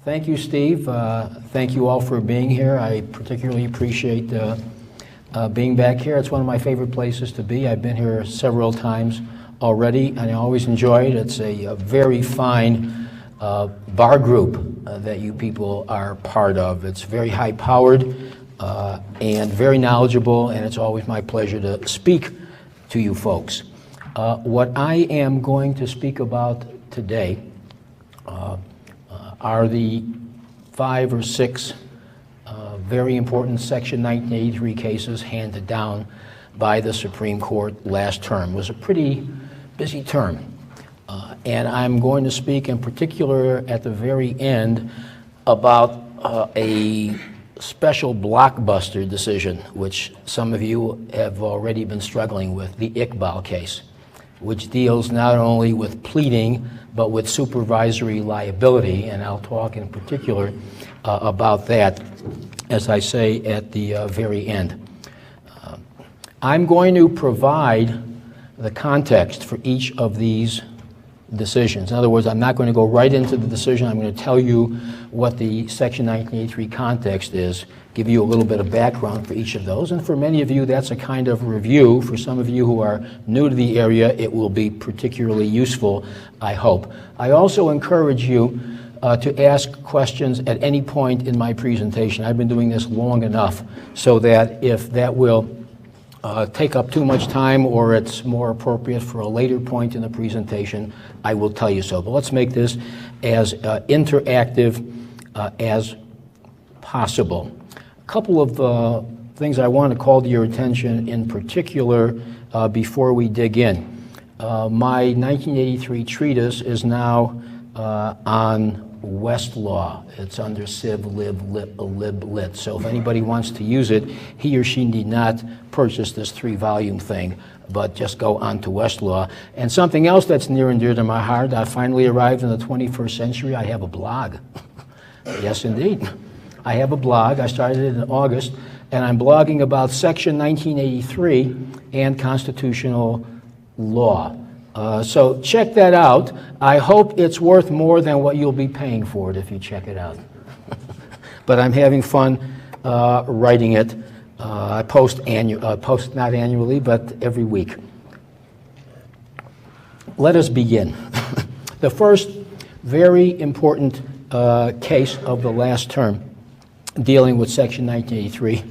Thank you, Steve. Thank you all for being here. I particularly appreciate being back here. It's one of my favorite places to be. I've been here several times already, and I always enjoy it. It's a very fine bar group that you people are part of. It's very high-powered and very knowledgeable, and it's always my pleasure to speak to you folks. What I am going to speak about today are the 5 or 6 very important Section 1983 cases handed down by the Supreme Court last term. It was a pretty busy term. And I'm going to speak in particular at the very end about a special blockbuster decision, which some of you have already been struggling with, the Iqbal case, which deals not only with pleading, but with supervisory liability, and I'll talk in particular about that, as I say, at the very end. I'm going to provide the context for each of these decisions. In other words, I'm not going to go right into the decision. I'm going to tell you what the Section 1983 context is, give you a little bit of background for each of those. And for many of you, that's a kind of review. For some of you who are new to the area, it will be particularly useful, I hope. I also encourage you to ask questions at any point in my presentation. I've been doing this long enough so that if that will take up too much time or it's more appropriate for a later point in the presentation, I will tell you so. But let's make this as interactive as possible. A couple of things I want to call to your attention in particular before we dig in. My 1983 treatise is now on Westlaw. It's under Civ Lib Lit. So if anybody wants to use it, he or she need not purchase this 3-volume thing, but just go on to Westlaw. And something else that's near and dear to my heart, I finally arrived in the 21st century. I have a blog. Yes, indeed. I have a blog. I started it in August, and I'm blogging about Section 1983 and constitutional law. So check that out. I hope it's worth more than what you'll be paying for it if you check it out. But I'm having fun writing it. I post not annually, but every week. Let us begin. The first very important case of the last term dealing with Section 1983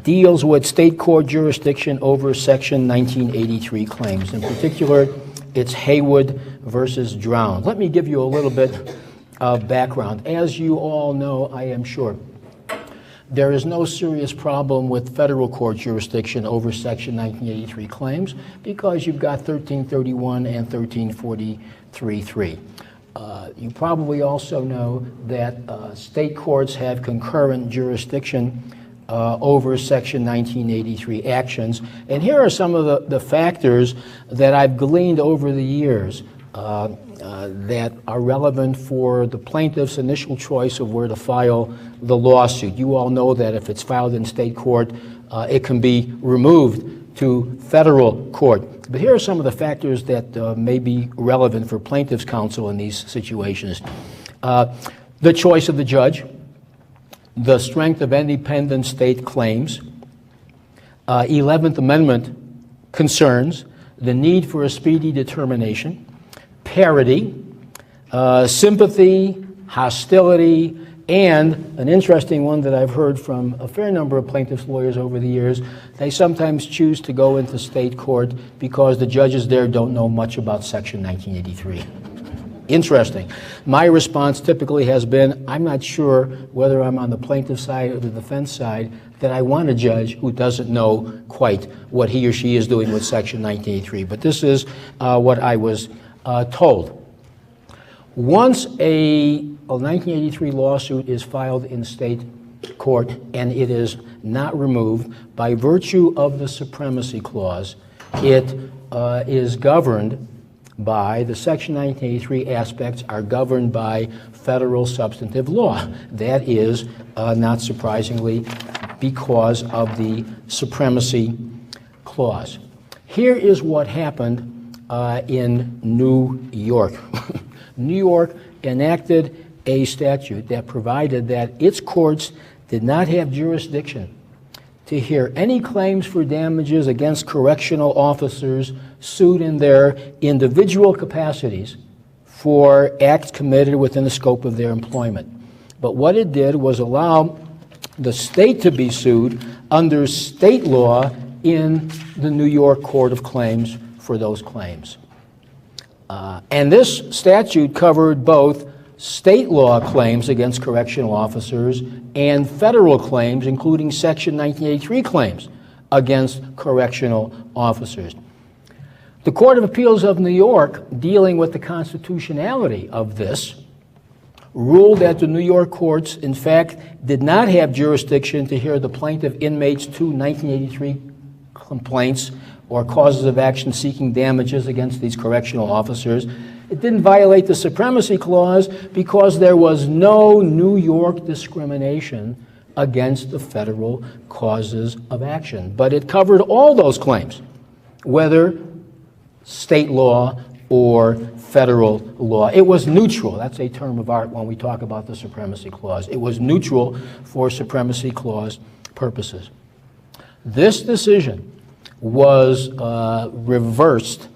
deals with state court jurisdiction over Section 1983 claims. In particular, it's Haywood versus Drowned. Let me give you a little bit of background. As you all know, I am sure, there is no serious problem with federal court jurisdiction over Section 1983 claims because you've got 1331 and 1343.3. You probably also know that state courts have concurrent jurisdiction over Section 1983 actions. And here are some of the factors that I've gleaned over the years that are relevant for the plaintiff's initial choice of where to file the lawsuit. You all know that if it's filed in state court, it can be removed to federal court. But here are some of the factors that may be relevant for plaintiff's counsel in these situations. The choice of the judge, the strength of independent state claims, 11th Amendment concerns, the need for a speedy determination, parity, sympathy, hostility, and an interesting one that I've heard from a fair number of plaintiffs' lawyers over the years, they sometimes choose to go into state court because the judges there don't know much about Section 1983. Interesting. My response typically has been, I'm not sure whether I'm on the plaintiff side or the defense side that I want a judge who doesn't know quite what he or she is doing with Section 1983. But this is what I was told. Once a 1983 lawsuit is filed in state court and it is not removed, by virtue of the supremacy clause, it is governed by the Section 1983 aspects are governed by federal substantive law. That is, not surprisingly, because of the supremacy clause. Here is what happened in New York. New York enacted a statute that provided that its courts did not have jurisdiction to hear any claims for damages against correctional officers sued in their individual capacities for acts committed within the scope of their employment. But what it did was allow the state to be sued under state law in the New York Court of Claims for those claims. And this statute covered both state law claims against correctional officers and federal claims, including Section 1983 claims against correctional officers. The Court of Appeals of New York, dealing with the constitutionality of this, ruled that the New York courts, in fact, did not have jurisdiction to hear the plaintiff inmates' two 1983 complaints or causes of action seeking damages against these correctional officers. It didn't violate the Supremacy Clause because there was no New York discrimination against the federal causes of action. But it covered all those claims, whether state law or federal law. It was neutral. That's a term of art when we talk about the Supremacy Clause. It was neutral for Supremacy Clause purposes. This decision was reversed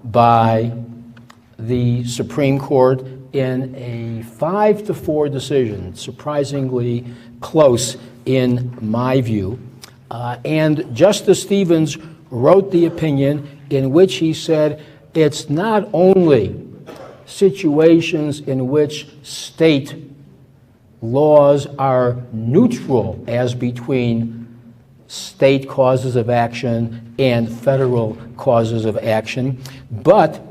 by the Supreme Court in a 5-4 decision, surprisingly close in my view. And Justice Stevens wrote the opinion in which he said it's not only situations in which state laws are neutral as between state causes of action and federal causes of action, but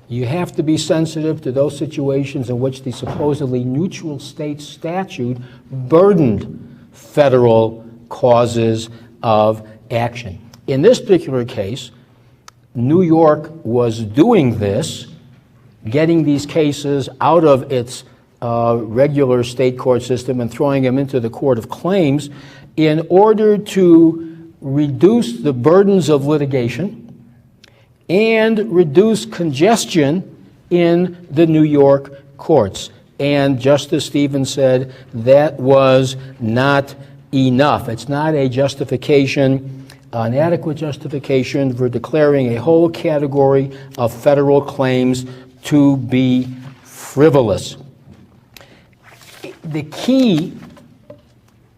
you have to be sensitive to those situations in which the supposedly neutral state statute burdened federal causes of action. In this particular case, New York was doing this, getting these cases out of its regular state court system and throwing them into the Court of Claims in order to reduce the burdens of litigation and reduce congestion in the New York courts. And Justice Stevens said that was not enough. It's not a justification, an adequate justification for declaring a whole category of federal claims to be frivolous. The key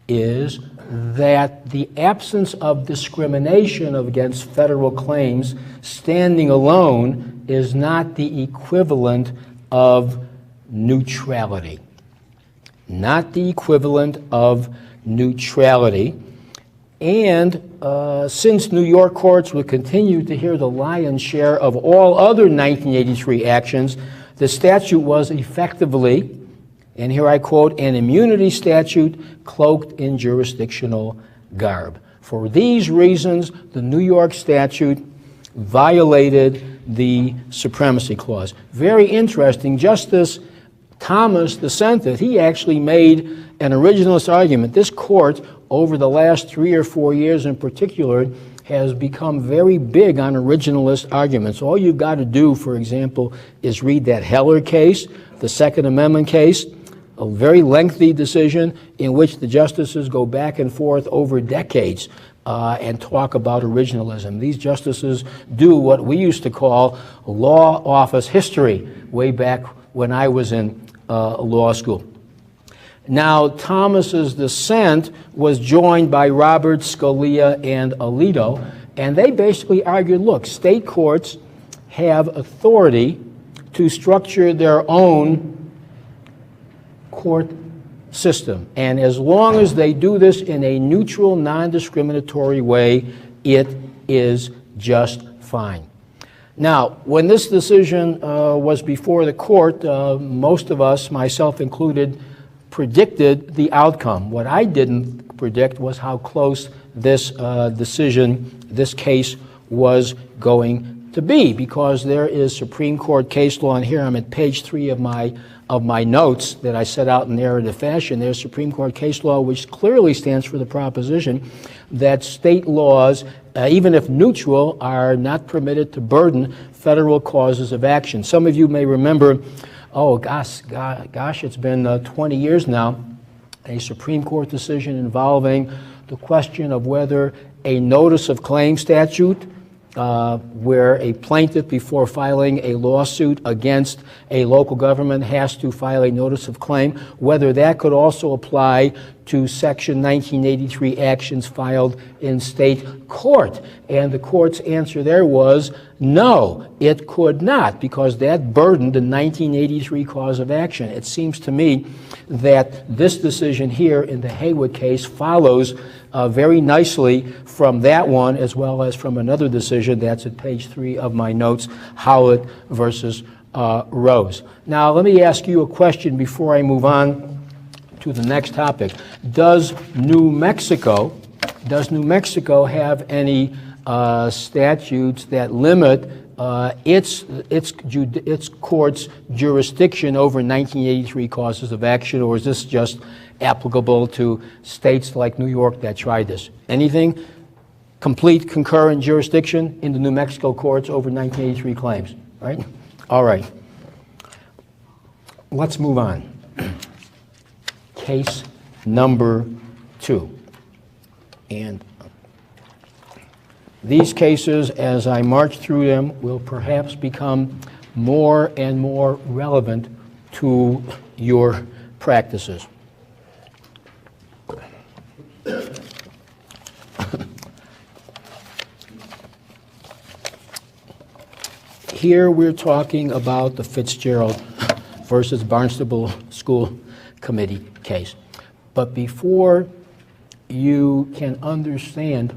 is that the absence of discrimination against federal claims standing alone is not the equivalent of neutrality. Not the equivalent of neutrality. And since New York courts would continue to hear the lion's share of all other 1983 actions, the statute was effectively, and here I quote, an immunity statute cloaked in jurisdictional garb. For these reasons, the New York statute violated the Supremacy Clause. Very interesting. Justice Thomas dissented. He actually made an originalist argument. This court, over the last 3 or 4 years in particular, has become very big on originalist arguments. All you've got to do, for example, is read that Heller case, the Second Amendment case, a very lengthy decision in which the justices go back and forth over decades and talk about originalism. These justices do what we used to call law office history way back when I was in law school. Now, Thomas's dissent was joined by Roberts, Scalia, and Alito, and they basically argued, look, state courts have authority to structure their own court system, and as long as they do this in a neutral, non-discriminatory way, it is just fine. Now, when this decision was before the court, most of us, myself included, predicted the outcome. What I didn't predict was how close this this case was going to be, because there is Supreme Court case law, and here I'm at page 3 of my notes that I set out in narrative fashion. There's Supreme Court case law which clearly stands for the proposition that state laws, even if neutral, are not permitted to burden federal causes of action. Some of you may remember oh gosh, it's been 20 years now, a Supreme Court decision involving the question of whether a notice of claim statute, where a plaintiff, before filing a lawsuit against a local government, has to file a notice of claim, whether that could also apply to Section 1983 actions filed in state court. And the court's answer there was no, it could not, because that burdened the 1983 cause of action. It seems to me that this decision here in the Haywood case follows very nicely from that one, as well as from another decision that's at page 3 of my notes, Howlett versus Rose. Now, let me ask you a question before I move on to the next topic. Does New Mexico have any statutes that limit its court's jurisdiction over 1983 causes of action, or is this just applicable to states like New York that tried this? Anything? Complete concurrent jurisdiction in the New Mexico courts over 1983 claims, right? All right. Let's move on. Case number 2. And these cases, as I march through them, will perhaps become more and more relevant to your practices. Here we're talking about the Fitzgerald versus Barnstable School Committee case. But before you can understand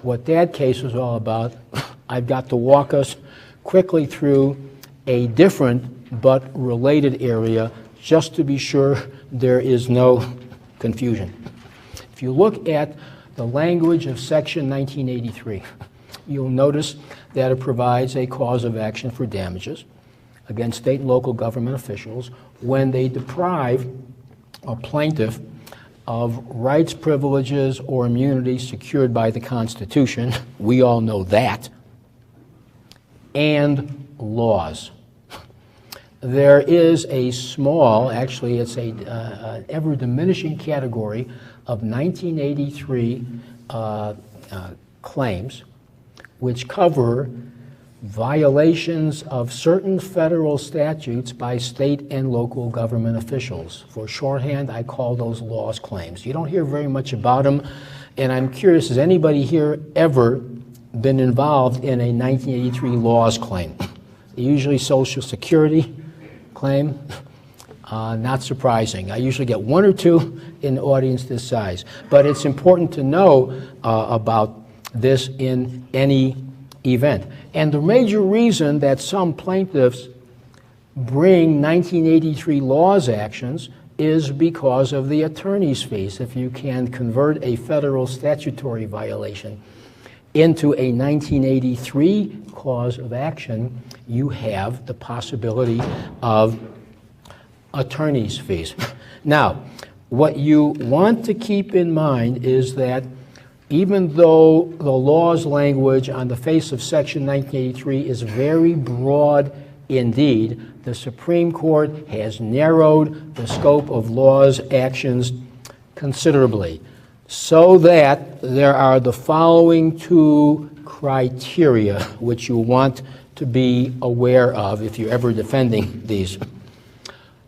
what that case is all about, I've got to walk us quickly through a different but related area, just to be sure there is no confusion. If you look at the language of Section 1983, you'll notice that it provides a cause of action for damages against state and local government officials when they deprive a plaintiff of rights, privileges, or immunities secured by the Constitution. We all know that. And laws. There is a small, actually it's an ever-diminishing category of 1983 claims which cover violations of certain federal statutes by state and local government officials. For shorthand, I call those laws claims. You don't hear very much about them, and I'm curious, has anybody here ever been involved in a 1983 laws claim? Usually Social Security claim. Not surprising. I usually get one or two in the audience this size. But it's important to know about this in any event. And the major reason that some plaintiffs bring 1983 laws actions is because of the attorney's fees. If you can convert a federal statutory violation into a 1983 cause of action, you have the possibility of attorney's fees. Now, what you want to keep in mind is that even though the law's language on the face of Section 1983 is very broad indeed, the Supreme Court has narrowed the scope of laws actions considerably, so that there are the following two criteria which you want to be aware of if you're ever defending these.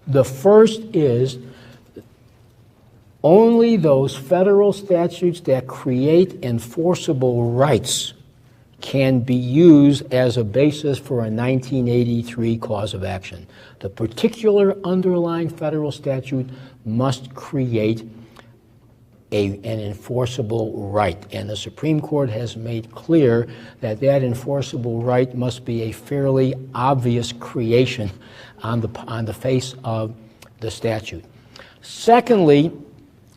The first is only those federal statutes that create enforceable rights can be used as a basis for a 1983 cause of action. The particular underlying federal statute must create an enforceable right, and the Supreme Court has made clear that that enforceable right must be a fairly obvious creation on the face of the statute. Secondly,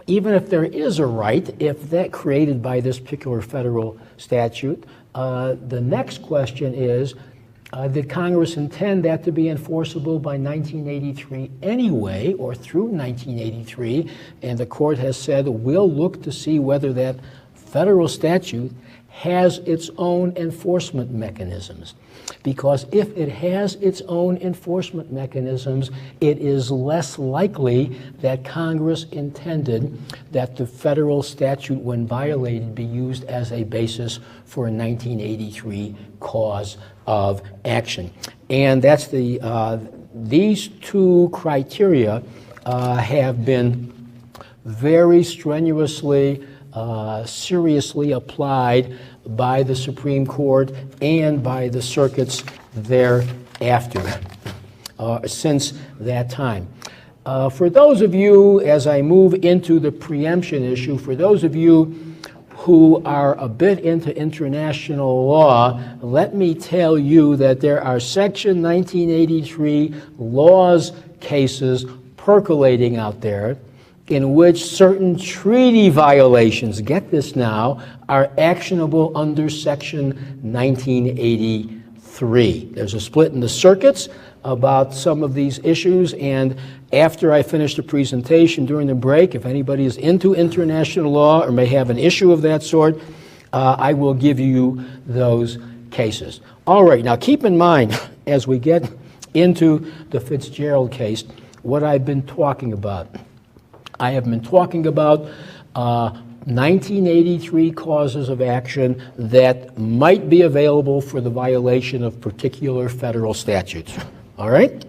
even if there is a right, if that created by this particular federal statute, the next question is, did Congress intend that to be enforceable by 1983 anyway, or through 1983? And the court has said, we'll look to see whether that federal statute has its own enforcement mechanisms. Because if it has its own enforcement mechanisms, it is less likely that Congress intended that the federal statute, when violated, be used as a basis for a 1983 cause of action. And that's these two criteria have been very strenuously, seriously applied by the Supreme Court and by the circuits thereafter, since that time. For those of you, as I move into the preemption issue, for those of you who are a bit into international law, let me tell you that there are Section 1983 laws cases percolating out there in which certain treaty violations, get this now, are actionable under Section 1983. There's a split in the circuits about some of these issues, and after I finish the presentation during the break, if anybody is into international law or may have an issue of that sort, I will give you those cases. All right, now keep in mind, as we get into the Fitzgerald case, what I've been talking about. I have been talking about 1983 causes of action that might be available for the violation of particular federal statutes. All right?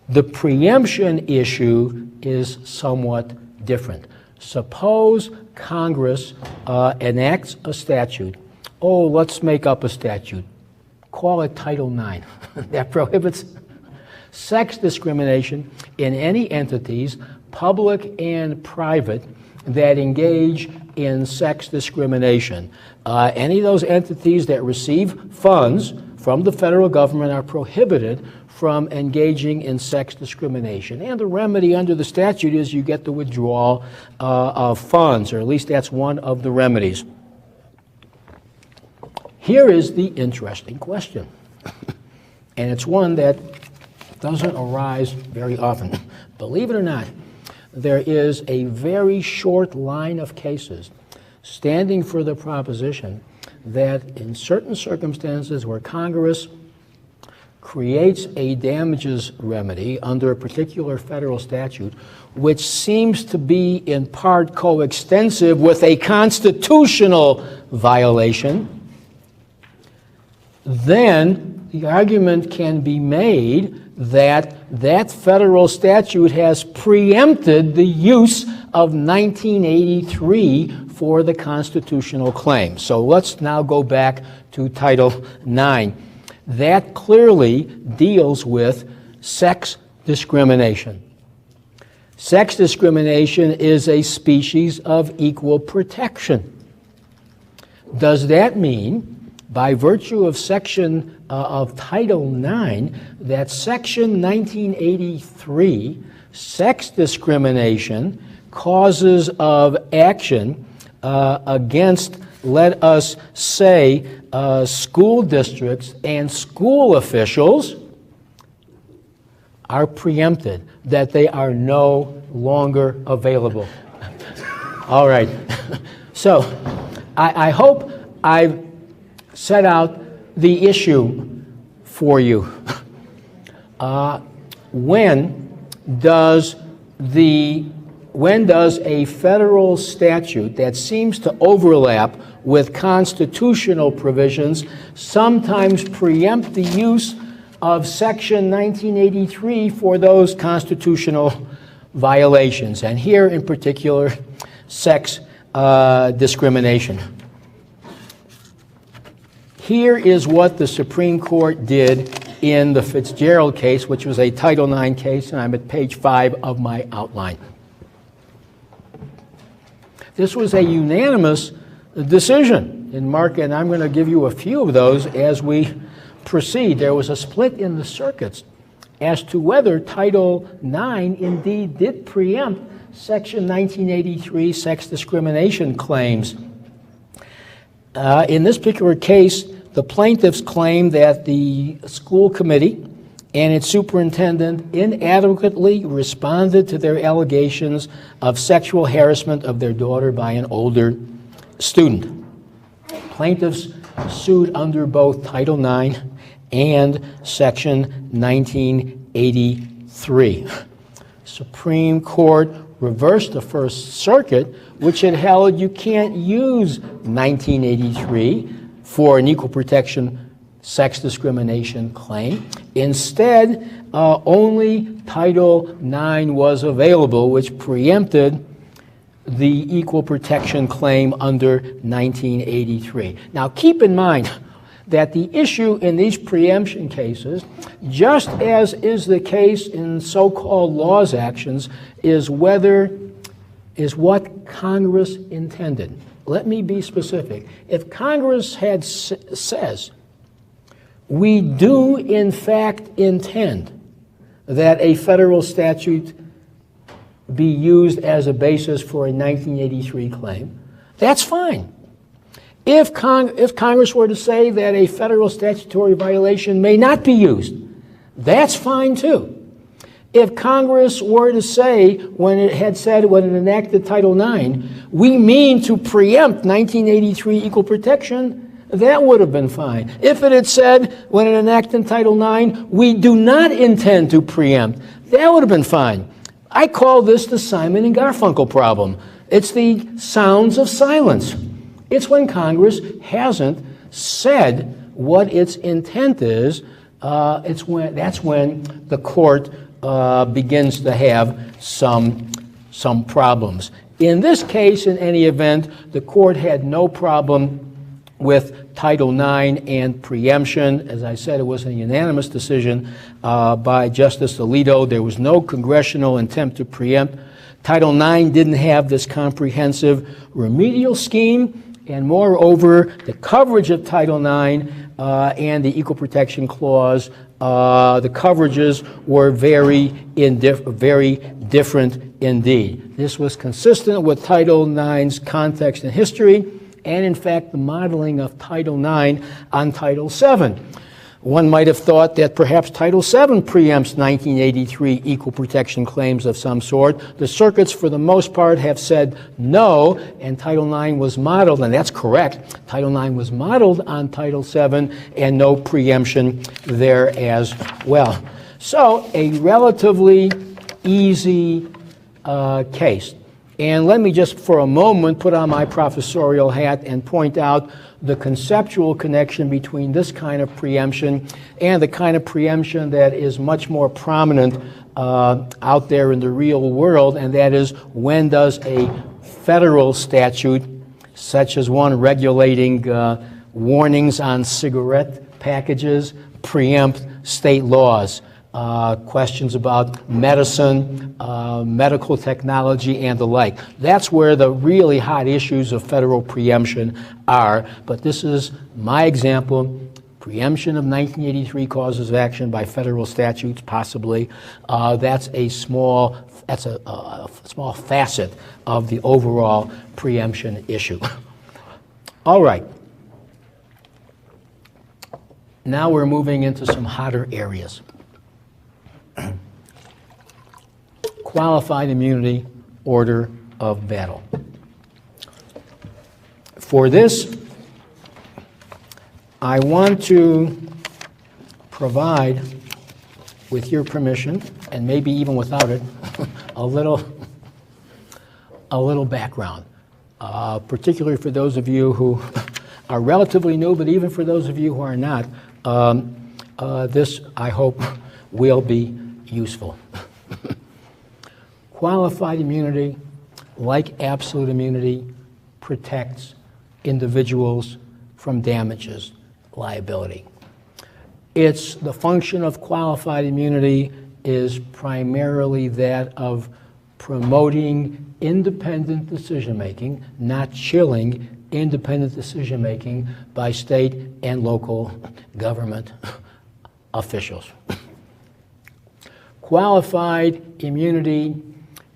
The preemption issue is somewhat different. Suppose Congress enacts a statute. Oh, let's make up a statute. Call it Title IX. That prohibits sex discrimination in any entities, public and private, that engage in sex discrimination. Any of those entities that receive funds from the federal government are prohibited from engaging in sex discrimination. And the remedy under the statute is you get the withdrawal of funds, or at least that's one of the remedies. Here is the interesting question, and it's one that doesn't arise very often. Believe it or not, there is a very short line of cases standing for the proposition that in certain circumstances where Congress creates a damages remedy under a particular federal statute, which seems to be in part coextensive with a constitutional violation, then the argument can be made that that federal statute has preempted the use of 1983 for the constitutional claim. So let's now go back to Title IX. That clearly deals with sex discrimination. Sex discrimination is a species of equal protection. Does that mean, by virtue of section of Title IX, that Section 1983, sex discrimination, causes of action against, let us say, school districts and school officials are preempted, that they are no longer available? All right. So I hope I've set out the issue for you. When does a federal statute that seems to overlap with constitutional provisions sometimes preempt the use of Section 1983 for those constitutional violations? And here in particular, sex discrimination. Here is what the Supreme Court did in the Fitzgerald case, which was a Title IX case, and I'm at page 5 of my outline. This was a unanimous decision in Mark, and I'm going to give you a few of those as we proceed. There was a split in the circuits as to whether Title IX indeed did preempt Section 1983 sex discrimination claims. In this particular case, the plaintiffs claim that the school committee and its superintendent inadequately responded to their allegations of sexual harassment of their daughter by an older student. Plaintiffs sued under both Title IX and Section 1983. Supreme Court reversed the First Circuit, which had held you can't use 1983 for an equal protection sex discrimination claim. Instead, only Title IX was available, which preempted the equal protection claim under 1983. Now, keep in mind that the issue in these preemption cases, just as is the case in so-called laws actions, is what Congress intended. Let me be specific. If Congress says, we do in fact intend that a federal statute be used as a basis for a 1983 claim, that's fine. If Congress were to say that a federal statutory violation may not be used, that's fine too. If Congress were to say, when it enacted Title IX, we mean to preempt 1983 equal protection, that would have been fine. If it had said, when it enacted Title IX, we do not intend to preempt, that would have been fine. I call this the Simon and Garfunkel problem. It's the sounds of silence. It's when Congress hasn't said what its intent is. That's when the court begins to have some problems. In this case, in any event, the court had no problem with Title IX and preemption. As I said, it was a unanimous decision by Justice Alito. There was no congressional intent to preempt. Title IX didn't have this comprehensive remedial scheme, and moreover, the coverage of Title IX and the Equal Protection Clause, the coverages were very different indeed. This was consistent with Title IX's context and history, and in fact the modeling of Title IX on Title VII. One might have thought that perhaps Title VII preempts 1983 equal protection claims of some sort. The circuits, for the most part, have said no, and Title IX was modeled, and that's correct. Title IX was modeled on Title VII, and no preemption there as well. So, a relatively easy case. And let me just for a moment put on my professorial hat and point out the conceptual connection between this kind of preemption and the kind of preemption that is much more prominent out there in the real world, and that is, when does a federal statute, such as one regulating warnings on cigarette packages, preempt state laws? Questions about medicine, medical technology, and the like. That's where the really hot issues of federal preemption are. But this is my example. Preemption of 1983 causes of action by federal statutes, possibly. That's a small facet of the overall preemption issue. All right. Now we're moving into some hotter areas. Qualified immunity, order of battle. For this, I want to provide, with your permission, and maybe even without it, a little background, particularly for those of you who are relatively new, but even for those of you who are not. This, I hope, will be useful. Qualified immunity, like absolute immunity, protects individuals from damages, liability. It's the function of qualified immunity is primarily that of promoting independent decision-making, not chilling independent decision-making by state and local government officials. Qualified immunity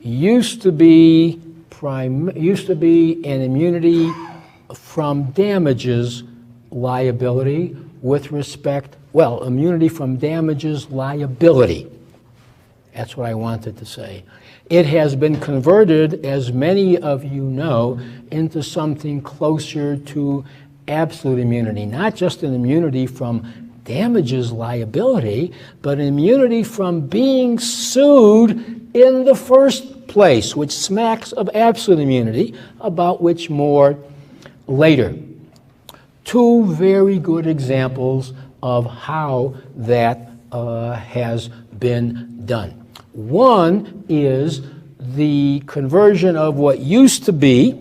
used to be an immunity from damages liability with respect, immunity from damages liability That's what I wanted to say. It has been converted, as many of you know, into something closer to absolute immunity, not just an immunity from damages liability, but an immunity from being sued in the first place, which smacks of absolute immunity, about which more later. Two very good examples of how that has been done. One is the conversion of what used to be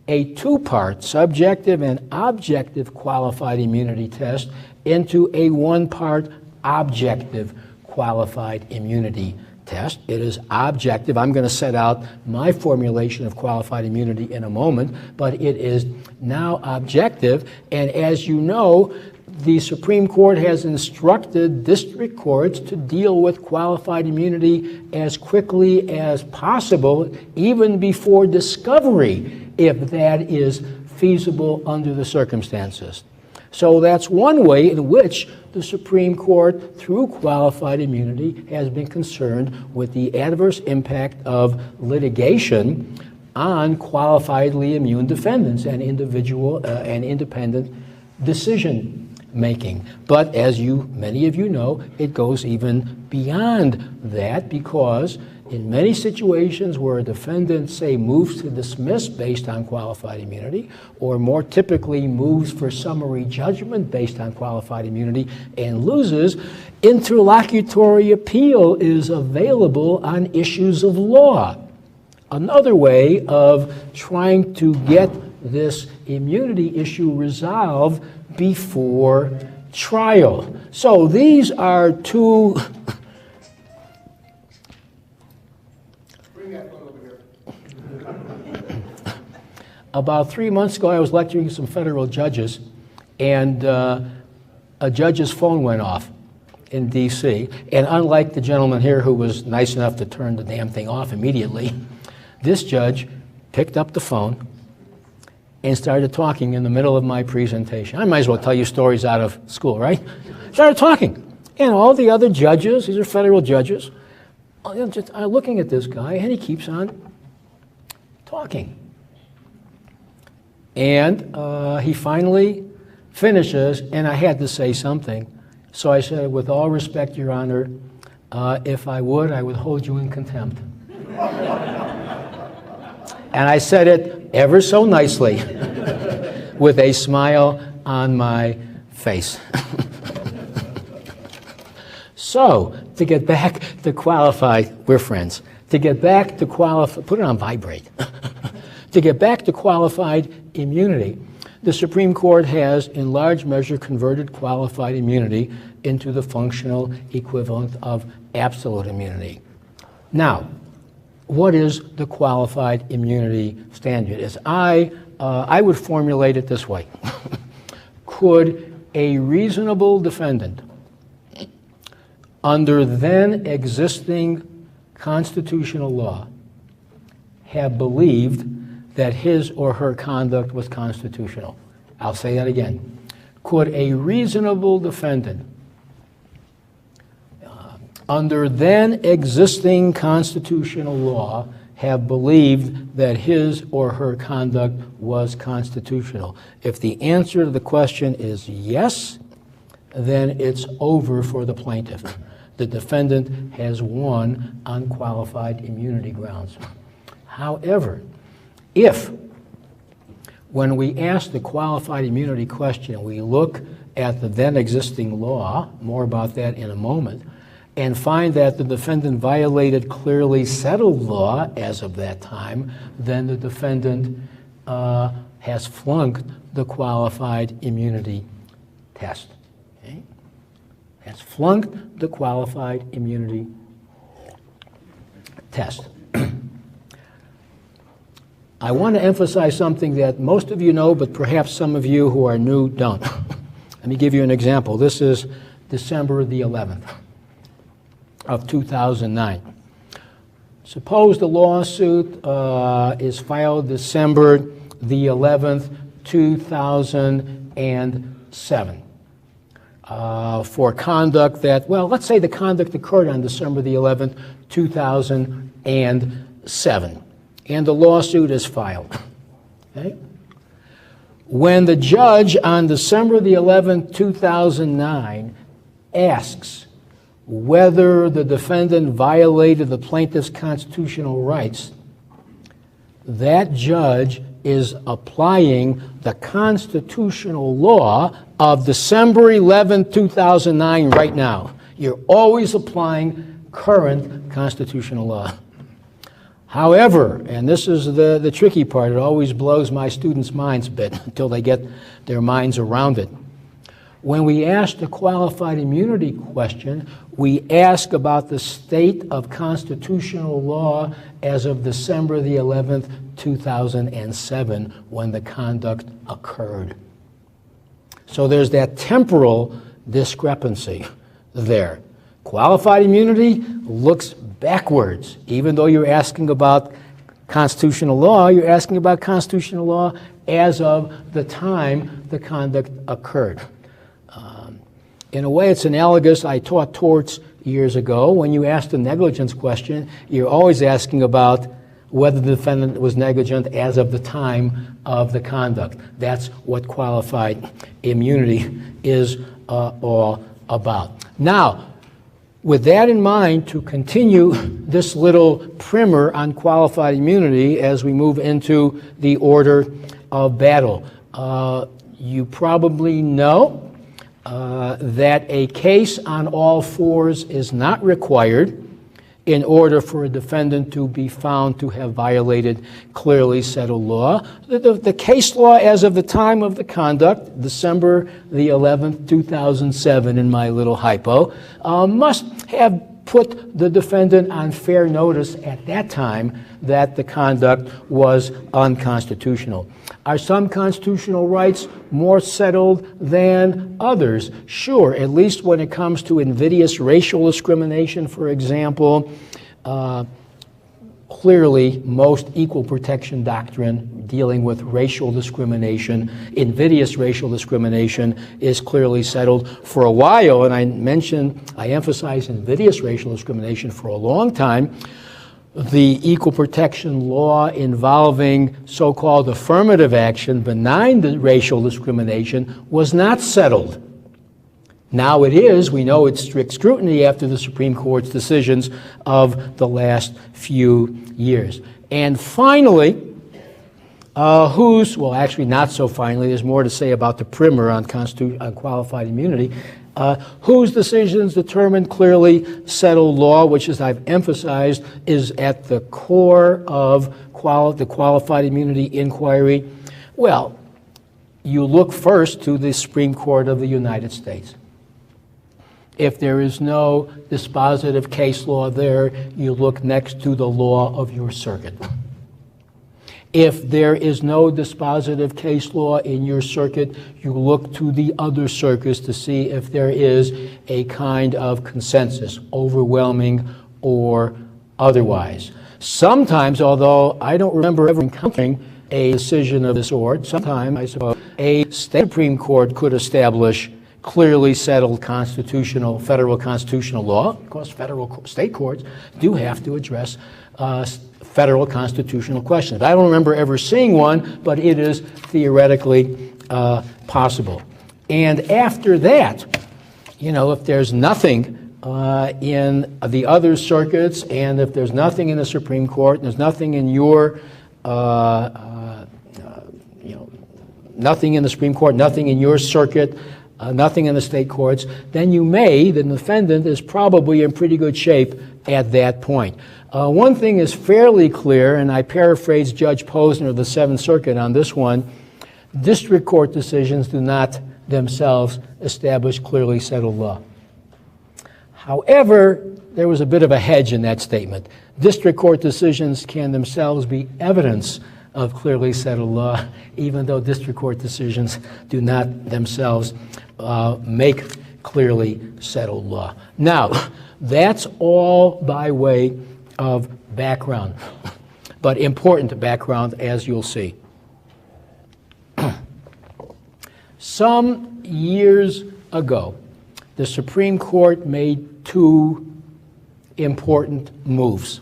a two-part subjective and objective qualified immunity test into a one-part objective qualified immunity test. It is objective. I'm going to set out my formulation of qualified immunity in a moment, but it is now objective. And as you know, the Supreme Court has instructed district courts to deal with qualified immunity as quickly as possible, even before discovery, if that is feasible under the circumstances. So that's one way in which the Supreme Court, through qualified immunity, has been concerned with the adverse impact of litigation on qualifiedly immune defendants and individual and independent decision making. But as many of you know, it goes even beyond that, because in many situations where a defendant, say, moves to dismiss based on qualified immunity, or more typically moves for summary judgment based on qualified immunity and loses, interlocutory appeal is available on issues of law. Another way of trying to get this immunity issue resolved before trial. So these are two About 3 months ago, I was lecturing some federal judges, and a judge's phone went off in D.C., and unlike the gentleman here who was nice enough to turn the damn thing off immediately, this judge picked up the phone and started talking in the middle of my presentation. I might as well tell you stories out of school, right? Started talking. And all the other judges, these are federal judges, are looking at this guy, and he keeps on talking. And he finally finishes, and I had to say something. So I said, with all respect, Your Honor, if I would hold you in contempt. And I said it ever so nicely with a smile on my face. So, to get back to qualified, we're friends. To get back to qualified, put it on vibrate. To get back to qualified immunity, the Supreme Court has in large measure converted qualified immunity into the functional equivalent of absolute immunity. Now, what is the qualified immunity standard? As I would formulate it this way. Could a reasonable defendant, under then existing constitutional law, have believed that his or her conduct was constitutional? I'll say that again. Could a reasonable defendant, under then existing constitutional law, have believed that his or her conduct was constitutional? If the answer to the question is yes, then it's over for the plaintiff. The defendant has won on qualified immunity grounds. However, if, when we ask the qualified immunity question, we look at the then existing law, more about that in a moment, and find that the defendant violated clearly settled law as of that time, then the defendant has flunked the qualified immunity test. Okay? Has flunked the qualified immunity test. I want to emphasize something that most of you know, but perhaps some of you who are new don't. Let me give you an example. This is December the 11th of 2009. Suppose the lawsuit is filed December the 11th, 2007. for conduct that, well, let's say the conduct occurred on December the 11th, 2007, and the lawsuit is filed. Okay? When the judge on December the 11th, 2009 asks whether the defendant violated the plaintiff's constitutional rights, that judge is applying the constitutional law of December 11, 2009 right now. You're always applying current constitutional law. However, and this is the tricky part, it always blows my students' minds a bit until they get their minds around it. When we ask the qualified immunity question, we ask about the state of constitutional law as of December the 11th, 2007, when the conduct occurred. So there's that temporal discrepancy there. Qualified immunity looks backwards. Even though you're asking about constitutional law, you're asking about constitutional law as of the time the conduct occurred. In a way, it's analogous. I taught torts years ago. When you ask the negligence question, you're always asking about whether the defendant was negligent as of the time of the conduct. That's what qualified immunity is all about. Now, with that in mind, to continue this little primer on qualified immunity as we move into the order of battle, you probably know that a case on all fours is not required in order for a defendant to be found to have violated clearly settled law. The case law as of the time of the conduct, December the 11th, 2007, in my little hypo, must have put the defendant on fair notice at that time that the conduct was unconstitutional. Are some constitutional rights more settled than others? Sure, at least when it comes to invidious racial discrimination, for example. Clearly, most equal protection doctrine dealing with racial discrimination, invidious racial discrimination, is clearly settled. For a while, and I emphasized invidious racial discrimination for a long time, the equal protection law involving so-called affirmative action, benign racial discrimination, was not settled. Now it is. We know it's strict scrutiny after the Supreme Court's decisions of the last few years. And finally, well, actually not so finally, there's more to say about the primer on qualified immunity, whose decisions determine clearly settled law, which, as I've emphasized, is at the core of the qualified immunity inquiry. Well, you look first to the Supreme Court of the United States. If there is no dispositive case law there, you look next to the law of your circuit. If there is no dispositive case law in your circuit, you look to the other circuits to see if there is a kind of consensus, overwhelming or otherwise. Sometimes, although I don't remember ever encountering a decision of this sort, sometimes, I suppose, a state Supreme Court could establish clearly settled federal constitutional law. Of course, state courts do have to address federal constitutional questions. I don't remember ever seeing one, but it is theoretically possible. And after that, if there's nothing in the other circuits, and if there's nothing in the Supreme Court, and there's nothing in your, nothing in the Supreme Court, nothing in your circuit, nothing in the state courts, then the defendant is probably in pretty good shape at that point. One thing is fairly clear, and I paraphrase Judge Posner of the Seventh Circuit on this one: district court decisions do not themselves establish clearly settled law. However, there was a bit of a hedge in that statement. District court decisions can themselves be evidence of clearly settled law, even though district court decisions do not themselves make clearly settled law. Now, that's all by way of background, but important background, as you'll see. Some years ago, the Supreme Court made two important moves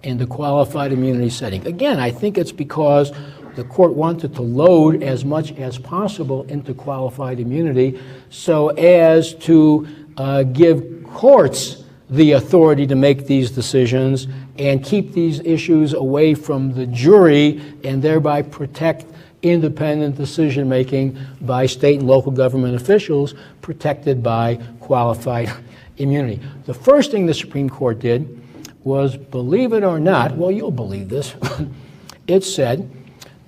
in the qualified immunity setting. Again, I think it's because the court wanted to load as much as possible into qualified immunity so as to give courts the authority to make these decisions and keep these issues away from the jury and thereby protect independent decision-making by state and local government officials protected by qualified immunity. The first thing the Supreme Court did was, believe it or not, well, you'll believe this, it said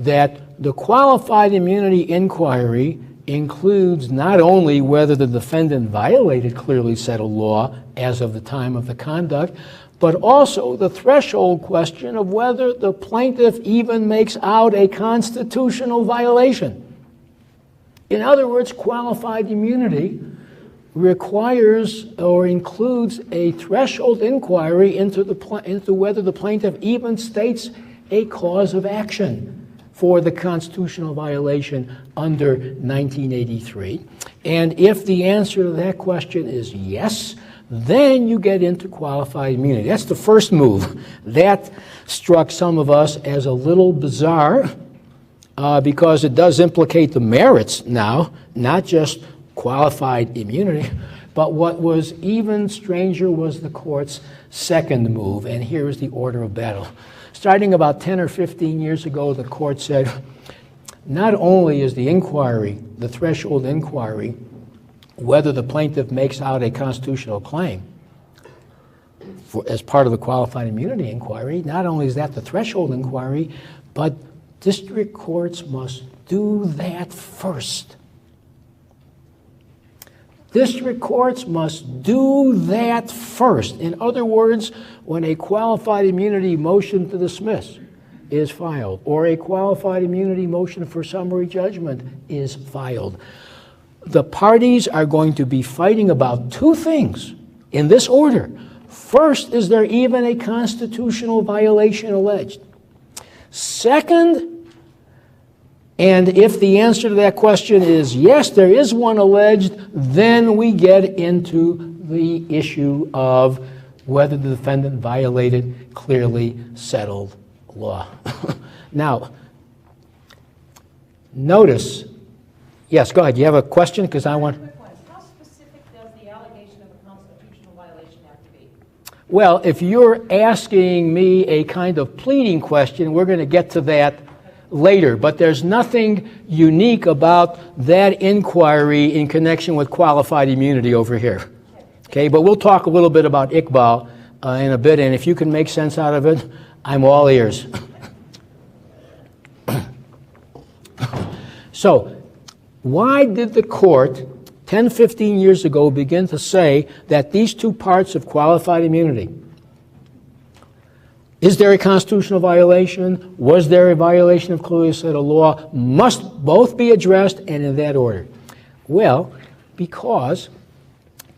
that the qualified immunity inquiry includes not only whether the defendant violated clearly settled law as of the time of the conduct, but also the threshold question of whether the plaintiff even makes out a constitutional violation. In other words, qualified immunity requires or includes a threshold inquiry into whether the plaintiff even states a cause of action for the constitutional violation under 1983. And if the answer to that question is yes, then you get into qualified immunity. That's the first move. That struck some of us as a little bizarre because it does implicate the merits now, not just qualified immunity. But what was even stranger was the court's second move, and here is the order of battle. Starting about 10 or 15 years ago, the court said, not only is the inquiry, the threshold inquiry, whether the plaintiff makes out a constitutional claim as part of the qualified immunity inquiry, not only is that the threshold inquiry, but district courts must do that first. District courts must do that first. In other words, when a qualified immunity motion to dismiss is filed, or a qualified immunity motion for summary judgment is filed, the parties are going to be fighting about two things in this order. First, is there even a constitutional violation alleged? Second, and if the answer to that question is yes, there is one alleged, then we get into the issue of whether the defendant violated clearly settled law. Now, notice, yes, go ahead. You have a question? Because I want... How specific does the allegation of a constitutional violation have to be? Well, if you're asking me a kind of pleading question, we're going to get to that later, but there's nothing unique about that inquiry in connection with qualified immunity over here. Okay, but we'll talk a little bit about Iqbal in a bit, and if you can make sense out of it, I'm all ears. So, why did the court 10, 15 years ago begin to say that these two parts of qualified immunity, is there a constitutional violation? Was there a violation of clearly settled law? Must both be addressed, and in that order. Well, because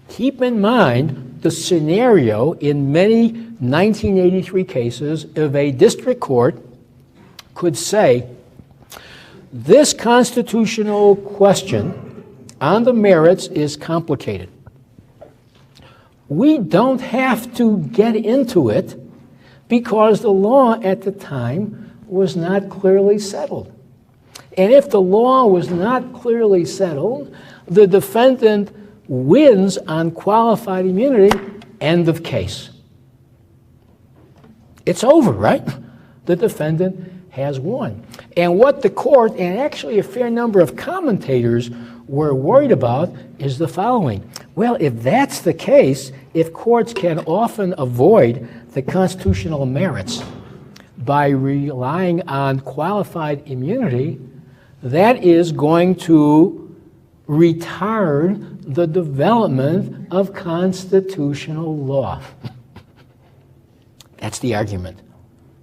keep in mind the scenario in many 1983 cases of a district court could say, this constitutional question on the merits is complicated. We don't have to get into it because the law at the time was not clearly settled. And if the law was not clearly settled, the defendant wins on qualified immunity, end of case. It's over, right? The defendant has won. And what the court, and actually a fair number of commentators, were worried about is the following. Well, if that's the case, if courts can often avoid the constitutional merits by relying on qualified immunity, that is going to retard the development of constitutional law. That's the argument,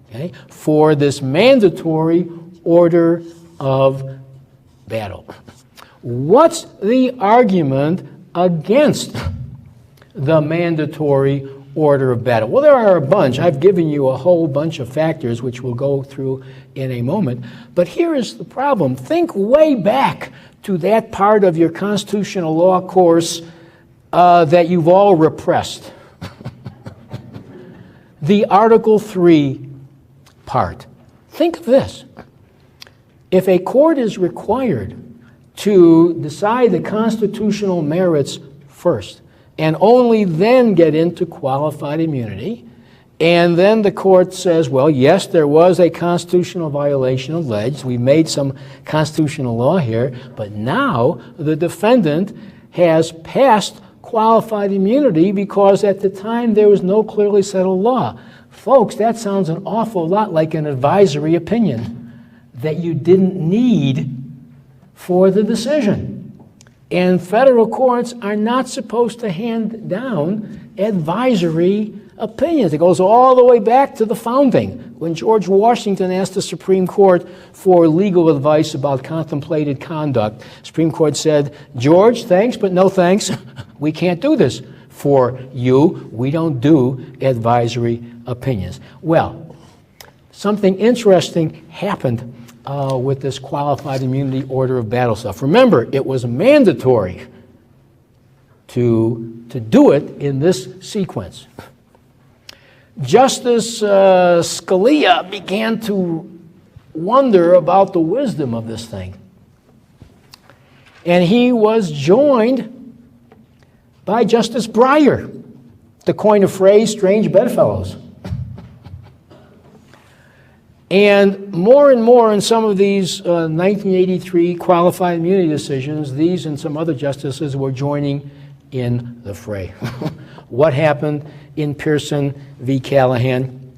okay, for this mandatory order of battle. What's the argument against the mandatory order of battle? Well, there are a bunch. I've given you a whole bunch of factors which we'll go through in a moment. But here is the problem. Think way back to that part of your constitutional law course that you've all repressed. The Article 3 part. Think of this. If a court is required to decide the constitutional merits first, and only then get into qualified immunity, and then the court says, well, yes, there was a constitutional violation alleged. We made some constitutional law here, but now the defendant has passed qualified immunity because at the time there was no clearly settled law. Folks, that sounds an awful lot like an advisory opinion that you didn't need for the decision. And federal courts are not supposed to hand down advisory opinions. It goes all the way back to the founding, when George Washington asked the Supreme Court for legal advice about contemplated conduct. Supreme Court said, George, thanks, but no thanks. We can't do this for you. We don't do advisory opinions. Well, something interesting happened with this qualified immunity order of battle stuff. Remember, it was mandatory to do it in this sequence. Justice Scalia began to wonder about the wisdom of this thing. And he was joined by Justice Breyer, to coin a phrase, strange bedfellows. And more in some of these 1983 qualified immunity decisions, these and some other justices were joining in the fray. What happened in Pearson v. Callahan?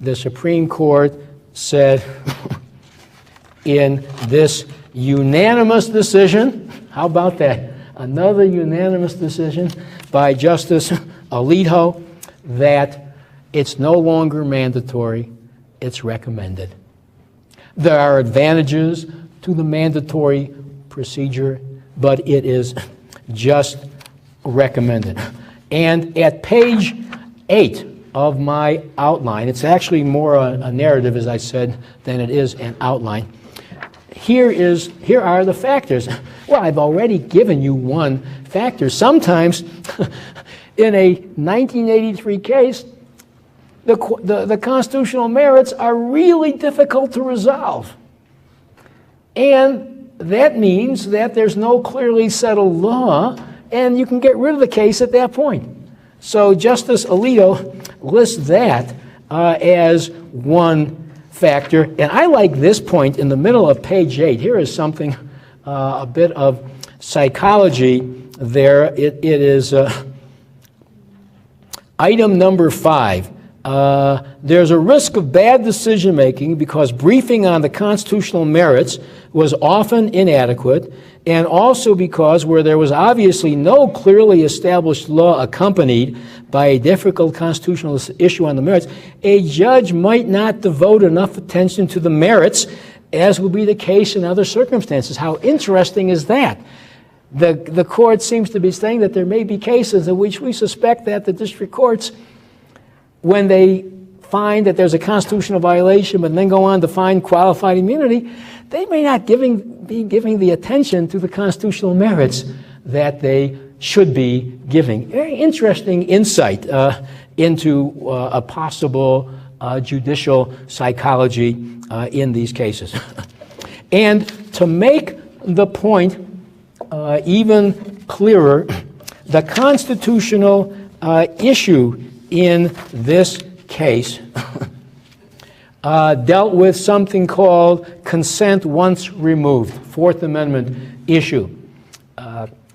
The Supreme Court said in this unanimous decision, how about that? Another unanimous decision by Justice Alito, that it's no longer mandatory, it's recommended. There are advantages to the mandatory procedure, but it is just recommended. And at page 8 of my outline, it's actually more a narrative, as I said, than it is an outline. Here are the factors. Well, I've already given you one factor. Sometimes in a 1983 case, the constitutional merits are really difficult to resolve. And that means that there's no clearly settled law, and you can get rid of the case at that point. So Justice Alito lists that as one factor. And I like this point in the middle of page 8. Here is something, a bit of psychology there. It is item number 5. There's a risk of bad decision-making because briefing on the constitutional merits was often inadequate, and also because where there was obviously no clearly established law accompanied by a difficult constitutional issue on the merits, a judge might not devote enough attention to the merits, as would be the case in other circumstances. How interesting is that? The court seems to be saying that there may be cases in which we suspect that the district courts, when they find that there's a constitutional violation but then go on to find qualified immunity, they may not be giving the attention to the constitutional merits that they should be giving. Very interesting insight into a possible judicial psychology in these cases. And to make the point even clearer, the constitutional issue in this case dealt with something called consent once removed, Fourth Amendment issue.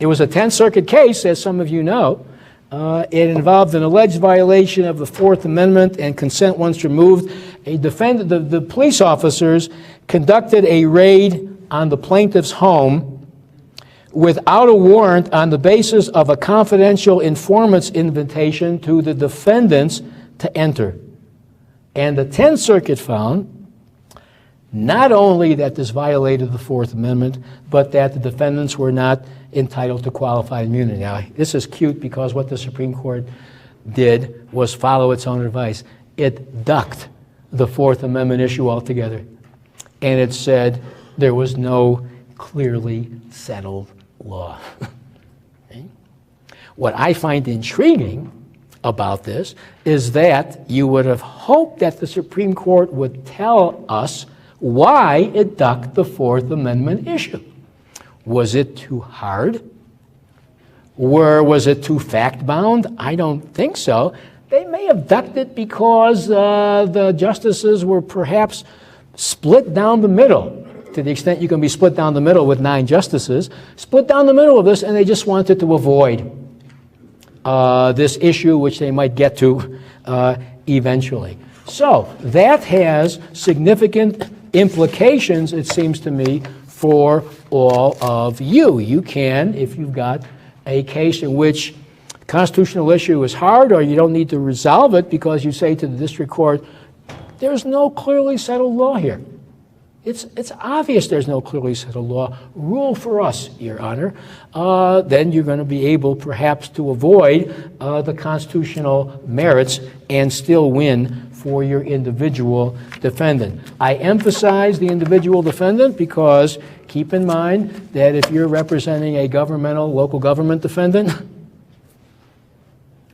It was a 10th Circuit case, as some of you know. It involved an alleged violation of the Fourth Amendment and consent once removed. The police officers conducted a raid on the plaintiff's home without a warrant on the basis of a confidential informant's invitation to the defendants to enter. And the 10th Circuit found not only that this violated the Fourth Amendment, but that the defendants were not entitled to qualified immunity. Now, this is cute because what the Supreme Court did was follow its own advice. It ducked the Fourth Amendment issue altogether. And it said there was no clearly settled law. Okay? What I find intriguing about this is that you would have hoped that the Supreme Court would tell us why it ducked the Fourth Amendment issue. Was it too hard? Or was it too fact-bound? I don't think so. They may have ducked it because the justices were perhaps split down the middle, to the extent you can be split down the middle with 9 justices, split down the middle of this, and they just wanted to avoid this issue, which they might get to eventually. So that has significant implications, it seems to me, for all of you. You can, if you've got a case in which the constitutional issue is hard, or you don't need to resolve it because you say to the district court, there's no clearly settled law here. It's obvious there's no clearly settled law. Rule for us, Your Honor. Then you're going to be able perhaps to avoid the constitutional merits and still win for your individual defendant. I emphasize the individual defendant because keep in mind that if you're representing a governmental, local government defendant,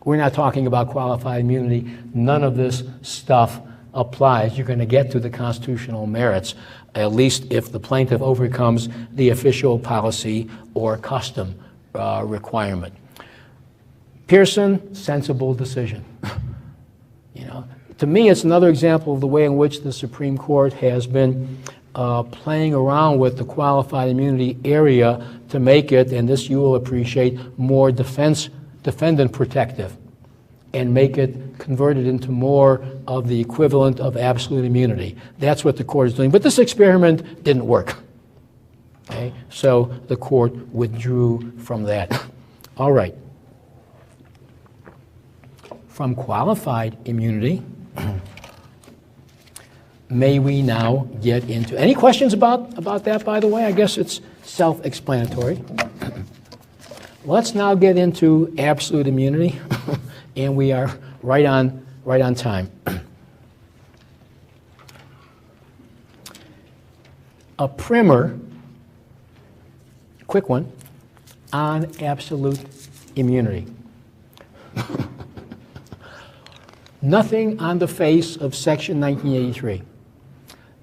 we're not talking about qualified immunity. None of this stuff applies. You're going to get to the constitutional merits, at least if the plaintiff overcomes the official policy or custom requirement. Pearson, sensible decision. To me, it's another example of the way in which the Supreme Court has been playing around with the qualified immunity area to make it, and this you will appreciate, more defendant protective, and make it converted into more of the equivalent of absolute immunity. That's what the court is doing. But this experiment didn't work. Okay? So the court withdrew from that. All right. From qualified immunity, may we now get into any questions about that, by the way? I guess it's self-explanatory. Let's now get into absolute immunity. And we are right on time. A primer, quick one, on absolute immunity. Nothing on the face of Section 1983,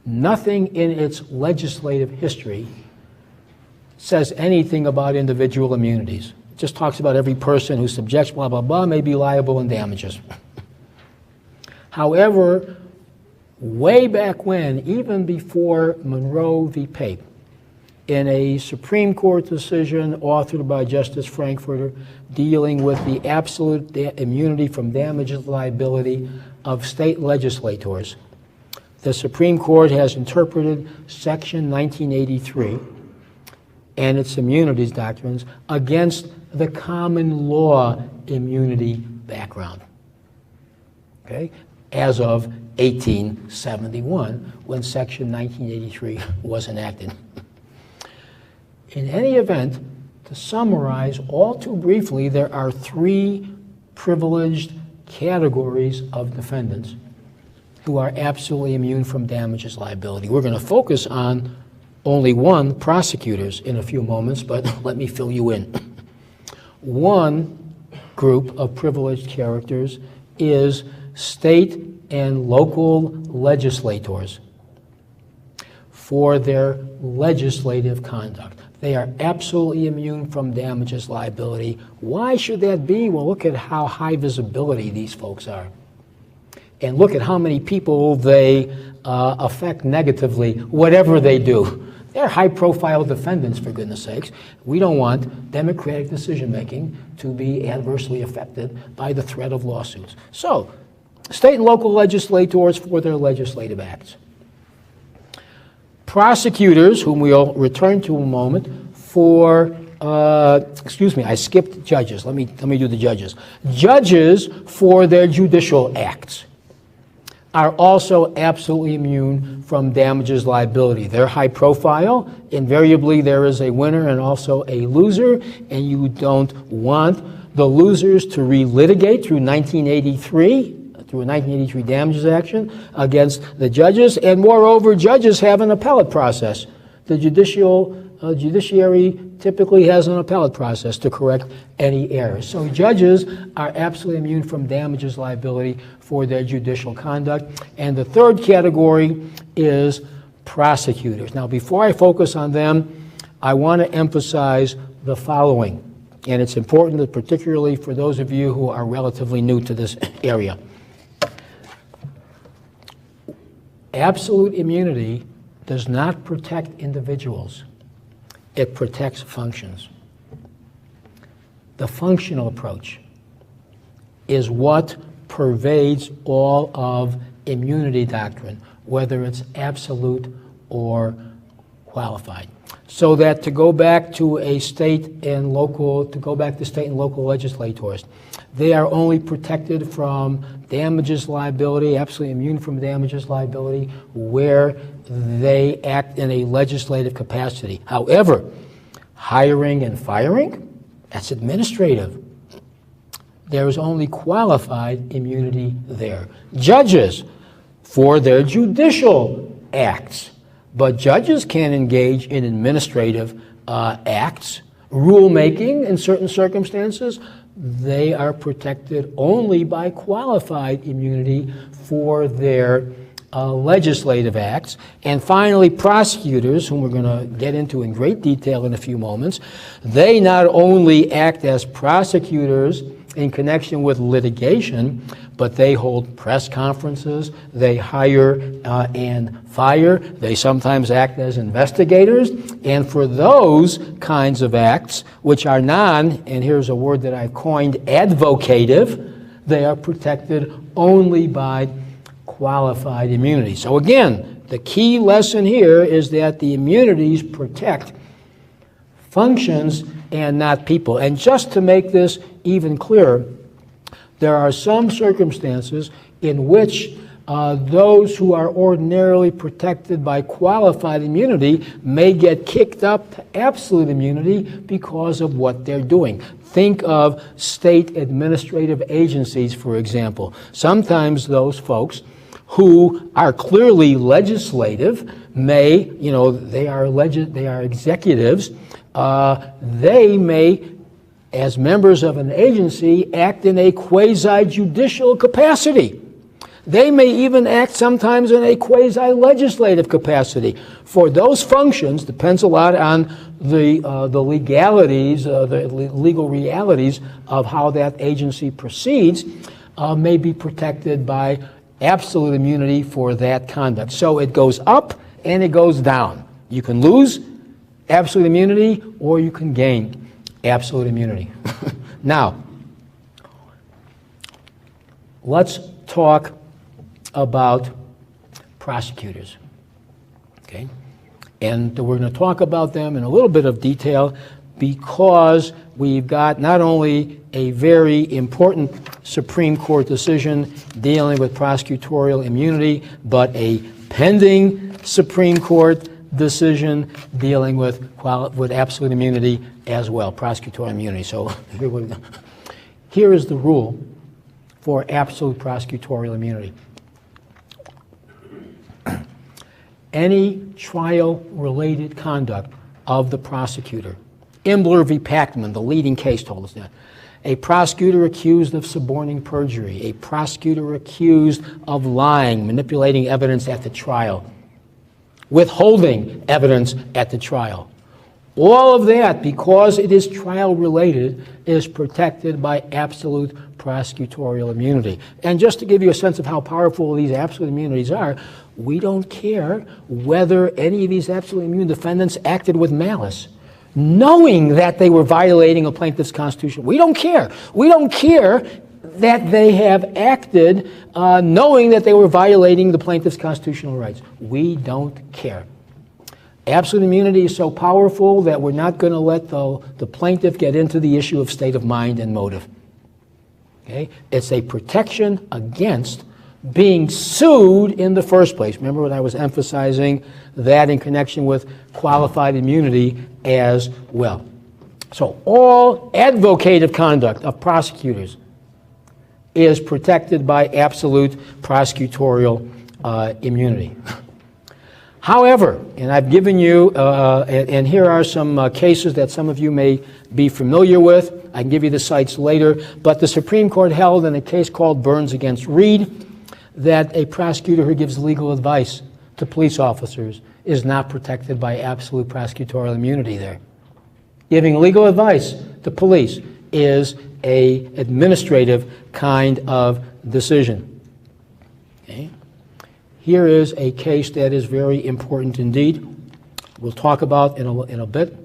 nothing in its legislative history says anything about individual immunities. Just talks about every person who subjects blah, blah, blah may be liable in damages. However, way back when, even before Monroe v. Pape, in a Supreme Court decision authored by Justice Frankfurter dealing with the absolute immunity from damages liability of state legislators, the Supreme Court has interpreted Section 1983 and its immunities doctrines against the common law immunity background, okay, as of 1871, when Section 1983 was enacted. In any event, to summarize all too briefly, there are 3 privileged categories of defendants who are absolutely immune from damages liability. We're going to focus on only one, prosecutors, in a few moments, but let me fill you in. One group of privileged characters is state and local legislators for their legislative conduct. They are absolutely immune from damages liability. Why should that be? Well, look at how high visibility these folks are. And look at how many people they affect negatively, whatever they do. They're high-profile defendants, for goodness sakes. We don't want democratic decision-making to be adversely affected by the threat of lawsuits. So, state and local legislators for their legislative acts. Prosecutors, whom we'll return to in a moment, for, I skipped judges. Let me do the judges. Judges for their judicial acts are also absolutely immune from damages liability. They're high profile. Invariably, there is a winner and also a loser, and you don't want the losers to relitigate through 1983, through a 1983 damages action against the judges. And moreover, judges have an appellate process. The judicial judiciary typically has an appellate process to correct any errors. So judges are absolutely immune from damages liability for their judicial conduct. And the third category is prosecutors. Now, before I focus on them, I want to emphasize the following. And it's important, particularly for those of you who are relatively new to this area. Absolute immunity does not protect individuals. It protects functions. The functional approach is what pervades all of immunity doctrine, whether it's absolute or qualified. So that to go back to state and local legislators, they are only protected from damages liability, absolutely immune from damages liability, where they act in a legislative capacity. However, hiring and firing, that's administrative. There is only qualified immunity there. Judges, for their judicial acts, but judges can engage in administrative acts, rulemaking in certain circumstances. They are protected only by qualified immunity for their legislative acts. And finally, prosecutors, whom we're going to get into in great detail in a few moments, they not only act as prosecutors in connection with litigation, but they hold press conferences, they hire and fire, they sometimes act as investigators, and for those kinds of acts, which are and here's a word that I've coined, advocative, they are protected only by qualified immunity. So again, the key lesson here is that the immunities protect functions and not people. And just to make this even clearer, there are some circumstances in which those who are ordinarily protected by qualified immunity may get kicked up to absolute immunity because of what they're doing. Think of state administrative agencies, for example. Sometimes those folks who are clearly legislative may, they are executives, they may, as members of an agency, act in a quasi-judicial capacity. They may even act sometimes in a quasi-legislative capacity. For those functions, depends a lot on the legalities, the legal realities of how that agency proceeds, may be protected by absolute immunity for that conduct. So it goes up and it goes down. You can lose absolute immunity or you can gain absolute immunity. Now, let's talk about prosecutors, okay? And we're going to talk about them in a little bit of detail because we've got not only a very important Supreme Court decision dealing with prosecutorial immunity, but a pending Supreme Court decision dealing with absolute immunity as well, prosecutorial immunity. So here is the rule for absolute prosecutorial immunity. Any trial-related conduct of the prosecutor, Imbler v. Packman, the leading case, told us that. A prosecutor accused of suborning perjury, a prosecutor accused of lying, manipulating evidence at the trial, withholding evidence at the trial. All of that, because it is trial-related, is protected by absolute prosecutorial immunity. And just to give you a sense of how powerful these absolute immunities are, we don't care whether any of these absolute immune defendants acted with malice, knowing that they were violating a plaintiff's constitution. We don't care. We don't care that they have acted knowing that they were violating the plaintiff's constitutional rights. We don't care. Absolute immunity is so powerful that we're not going to let the plaintiff get into the issue of state of mind and motive. Okay? It's a protection against being sued in the first place. Remember when I was emphasizing that in connection with qualified immunity as well. So all advocative conduct of prosecutors is protected by absolute prosecutorial immunity. However, and I've given you, and here are some cases that some of you may be familiar with. I can give you the cites later, but the Supreme Court held in a case called Burns against Reed that a prosecutor who gives legal advice to police officers is not protected by absolute prosecutorial immunity there. Giving legal advice to police is a administrative kind of decision. Okay. Here is a case that is very important indeed. We'll talk about in a bit.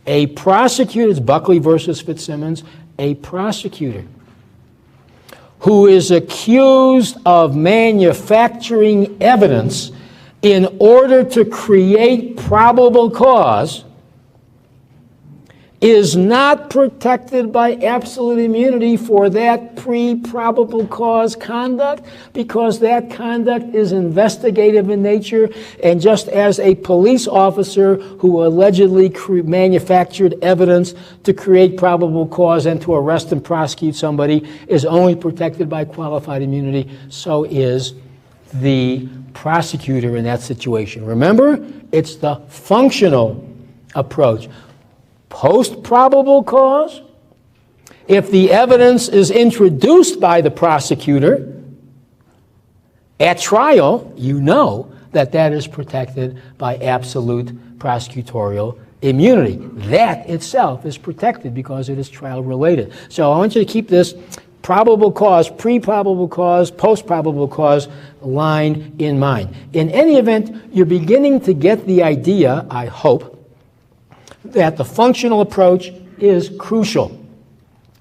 A prosecutor, it's Buckley versus Fitzsimmons, a prosecutor who is accused of manufacturing evidence in order to create probable cause is not protected by absolute immunity for that pre-probable cause conduct, because that conduct is investigative in nature, and just as a police officer who allegedly manufactured evidence to create probable cause and to arrest and prosecute somebody is only protected by qualified immunity, so is the prosecutor in that situation. Remember, it's the functional approach. Post-probable cause, if the evidence is introduced by the prosecutor at trial, you know that that is protected by absolute prosecutorial immunity. That itself is protected because it is trial-related. So I want you to keep this probable cause, pre-probable cause, post-probable cause line in mind. In any event, you're beginning to get the idea, I hope, that the functional approach is crucial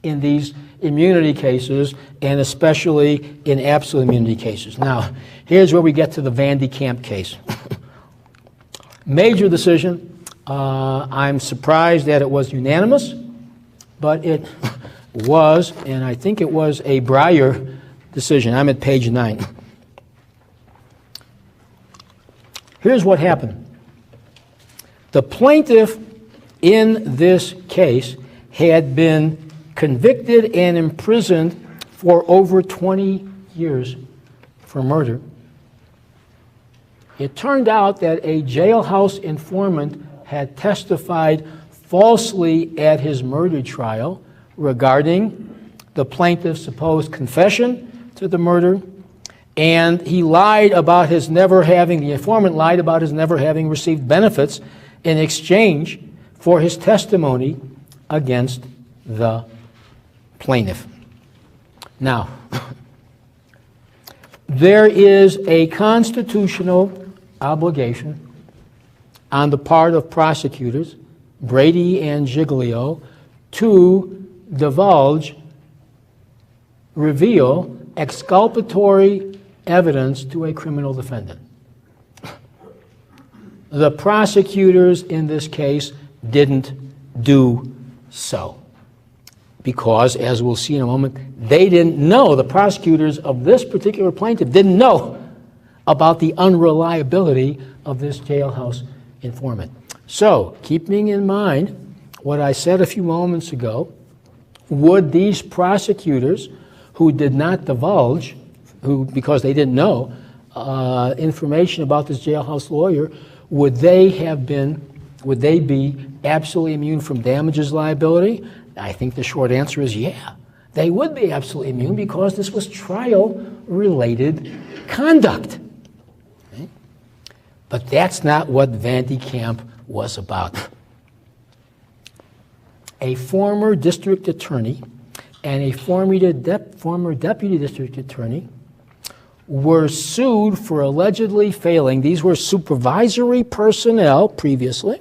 in these immunity cases, and especially in absolute immunity cases. Now, here's where we get to the Vandy Kamp case. Major decision. I'm surprised that it was unanimous, but it was, and I think it was a Breyer decision. I'm at page 9. Here's what happened. The plaintiff in this case had been convicted and imprisoned for over 20 years for murder. It turned out that a jailhouse informant had testified falsely at his murder trial regarding the plaintiff's supposed confession to the murder, and he lied about his never having, the informant lied about his never having received benefits in exchange for his testimony against the plaintiff. Now, there is a constitutional obligation on the part of prosecutors, Brady and Giglio, to divulge, reveal exculpatory evidence to a criminal defendant. The prosecutors in this case didn't do so because, as we'll see in a moment, they didn't know, the prosecutors of this particular plaintiff didn't know about the unreliability of this jailhouse informant. So, keeping in mind what I said a few moments ago, would these prosecutors who did not divulge, because they didn't know information about this jailhouse lawyer, would they be absolutely immune from damages liability? I think the short answer is yeah. They would be absolutely immune because this was trial-related conduct. Okay? But that's not what Vandy Kamp was about. A former district attorney and a former deputy district attorney were sued for allegedly failing. These were supervisory personnel previously.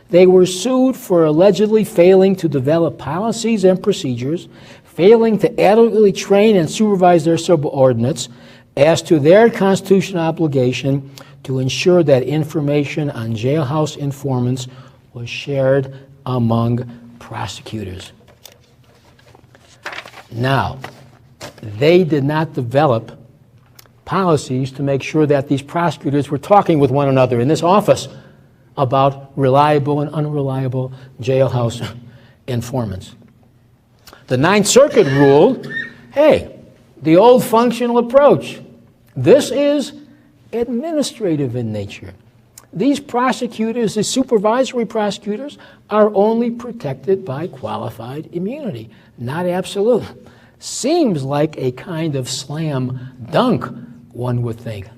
They were sued for allegedly failing to develop policies and procedures, failing to adequately train and supervise their subordinates as to their constitutional obligation to ensure that information on jailhouse informants was shared among prosecutors. Now, they did not develop policies to make sure that these prosecutors were talking with one another in this office about reliable and unreliable jailhouse informants. The Ninth Circuit ruled, hey, the old functional approach, this is administrative in nature. these prosecutors, the supervisory prosecutors, are only protected by qualified immunity, not absolute. Seems like a kind of slam dunk, one would think.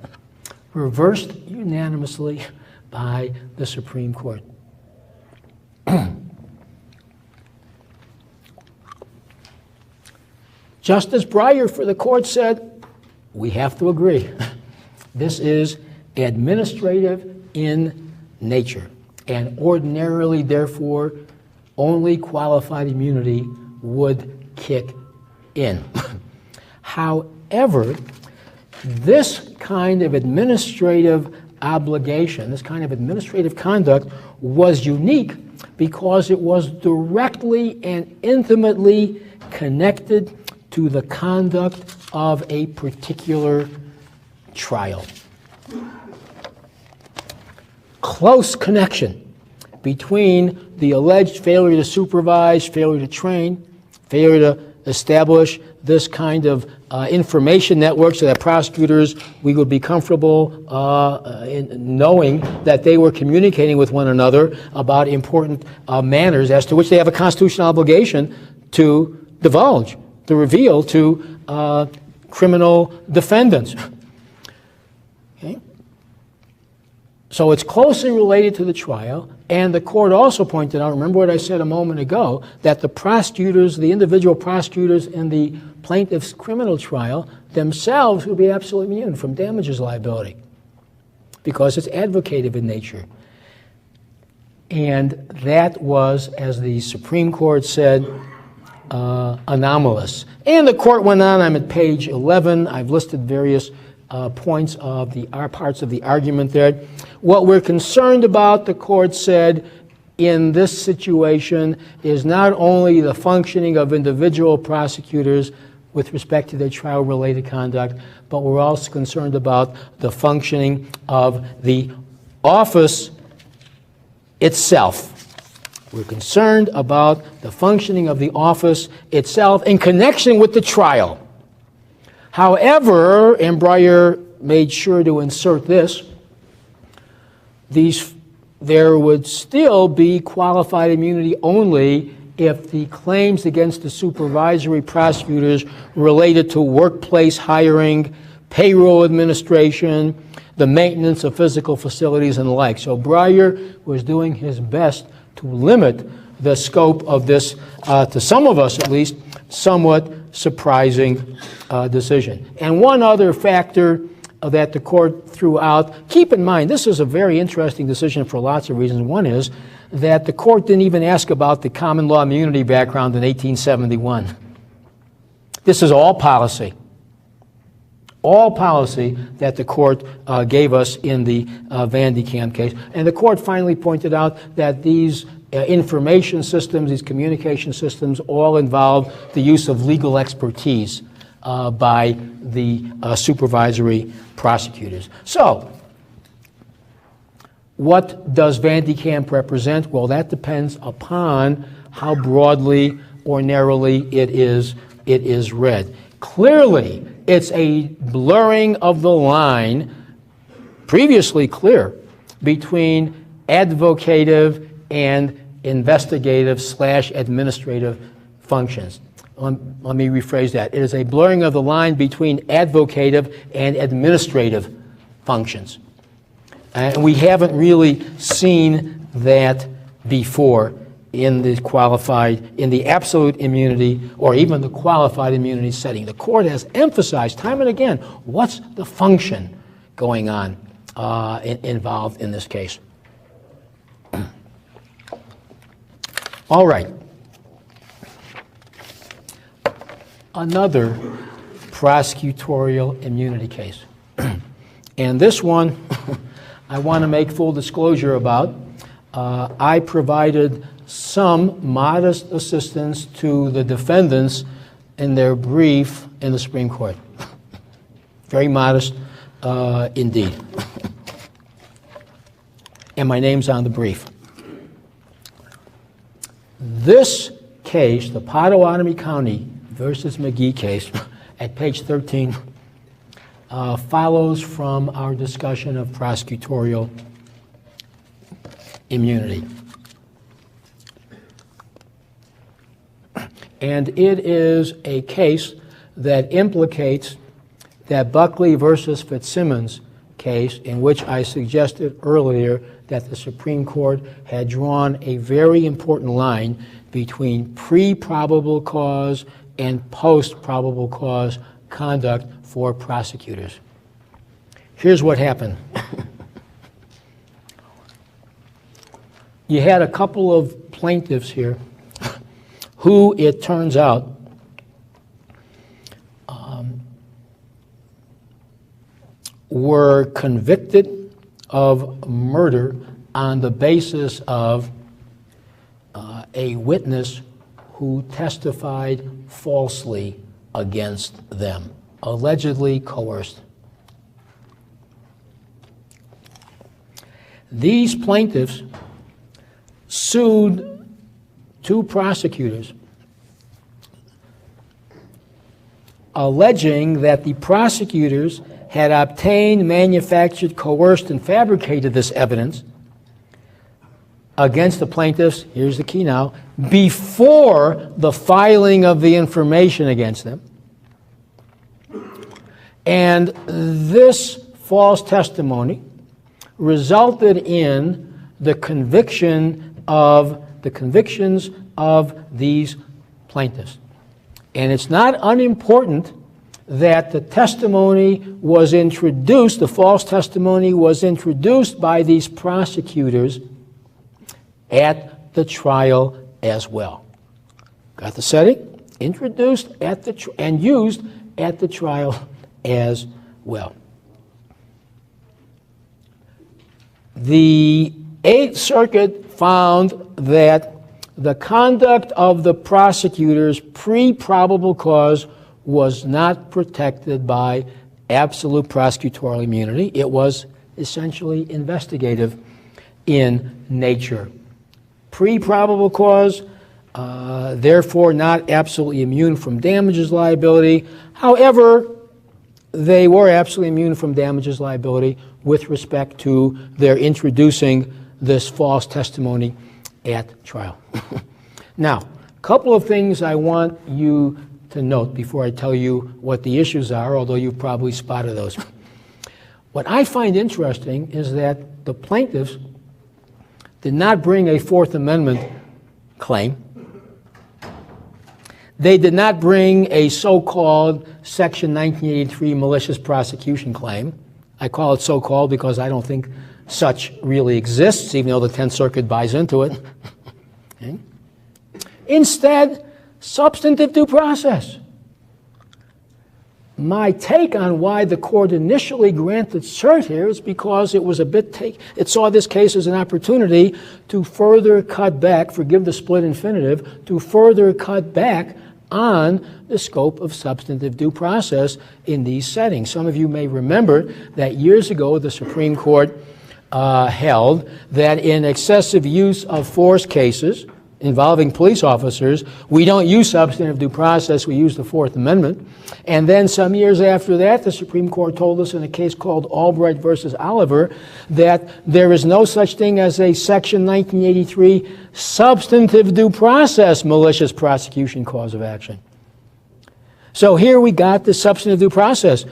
Reversed unanimously by the Supreme Court. Justice Breyer for the court said, we have to agree. This is administrative in nature, and ordinarily, therefore, only qualified immunity would kick in. However, this kind of administrative obligation, this kind of administrative conduct was unique because it was directly and intimately connected to the conduct of a particular trial. Close connection between the alleged failure to supervise, failure to train, failure to establish this kind of information network so that prosecutors, we would be comfortable in knowing that they were communicating with one another about important matters as to which they have a constitutional obligation to divulge, to reveal to criminal defendants. Okay? So it's closely related to the trial, and the court also pointed out, remember what I said a moment ago, that the prosecutors, the individual prosecutors in the plaintiff's criminal trial themselves would be absolutely immune from damages liability because it's advocative in nature. And that was, as the Supreme Court said, anomalous. And the court went on, I'm at page 11, I've listed various points of parts of the argument there. What we're concerned about, the court said, in this situation is not only the functioning of individual prosecutors with respect to their trial-related conduct, but we're also concerned about the functioning of the office itself. We're concerned about the functioning of the office itself in connection with the trial. However, and Breyer made sure to insert this, there would still be qualified immunity only if the claims against the supervisory prosecutors related to workplace hiring, payroll administration, the maintenance of physical facilities and the like. So Breyer was doing his best to limit the scope of this, to some of us at least, somewhat surprising decision. And one other factor that the court threw out, keep in mind, this is a very interesting decision for lots of reasons. One is that the court didn't even ask about the common law immunity background in 1871. This is all policy. All policy that the court gave us in the Van de Kamp case. And the court finally pointed out that these information systems, these communication systems, all involve the use of legal expertise by the supervisory prosecutors. So, what does Van de Kamp represent? Well, that depends upon how broadly or narrowly it is read. Clearly, it's a blurring of the line, previously clear, between advocative and investigative/administrative functions. Let me rephrase that. It is a blurring of the line between advocative and administrative functions. And we haven't really seen that before in the absolute immunity or even the qualified immunity setting. The court has emphasized time and again, what's the function going on involved in this case. All right. Another prosecutorial immunity case. And this one I want to make full disclosure about. I provided some modest assistance to the defendants in their brief in the Supreme Court. Very modest indeed. And my name's on the brief. This case, the Pottawattamie County versus McGhee case, at page 13, follows from our discussion of prosecutorial immunity. And it is a case that implicates that Buckley versus Fitzsimmons case, in which I suggested earlier that the Supreme Court had drawn a very important line between pre-probable cause and post-probable cause conduct for prosecutors. Here's what happened. You had a couple of plaintiffs here who, it turns out, were convicted of murder on the basis of a witness who testified falsely against them, allegedly coerced. These plaintiffs sued two prosecutors, alleging that the prosecutors had obtained, manufactured, coerced, and fabricated this evidence against the plaintiffs, here's the key now, before the filing of the information against them. And this false testimony resulted in the convictions of these plaintiffs. And it's not unimportant that the testimony was introduced, the false testimony was introduced by these prosecutors at the trial as well. Got the setting? Introduced at the and used at the trial as well. The Eighth Circuit found that the conduct of the prosecutors pre-probable cause was not protected by absolute prosecutorial immunity. It was essentially investigative in nature. Pre-probable cause, therefore not absolutely immune from damages liability. However, they were absolutely immune from damages liability with respect to their introducing this false testimony at trial. Now, a couple of things I want you to note before I tell you what the issues are, although you've probably spotted those. What I find interesting is that the plaintiffs did not bring a Fourth Amendment claim. They did not bring a so-called Section 1983 malicious prosecution claim. I call it so-called because I don't think such really exists, even though the Tenth Circuit buys into it. Okay. Instead, substantive due process. My take on why the court initially granted cert here is because it was it saw this case as an opportunity to further cut back, forgive the split infinitive, to further cut back on the scope of substantive due process in these settings. Some of you may remember that years ago the Supreme Court held that in excessive use of force cases involving police officers, we don't use substantive due process, we use the Fourth Amendment. And then some years after that, the Supreme Court told us in a case called Albright versus Oliver that there is no such thing as a Section 1983 substantive due process malicious prosecution cause of action. So here we got the substantive due process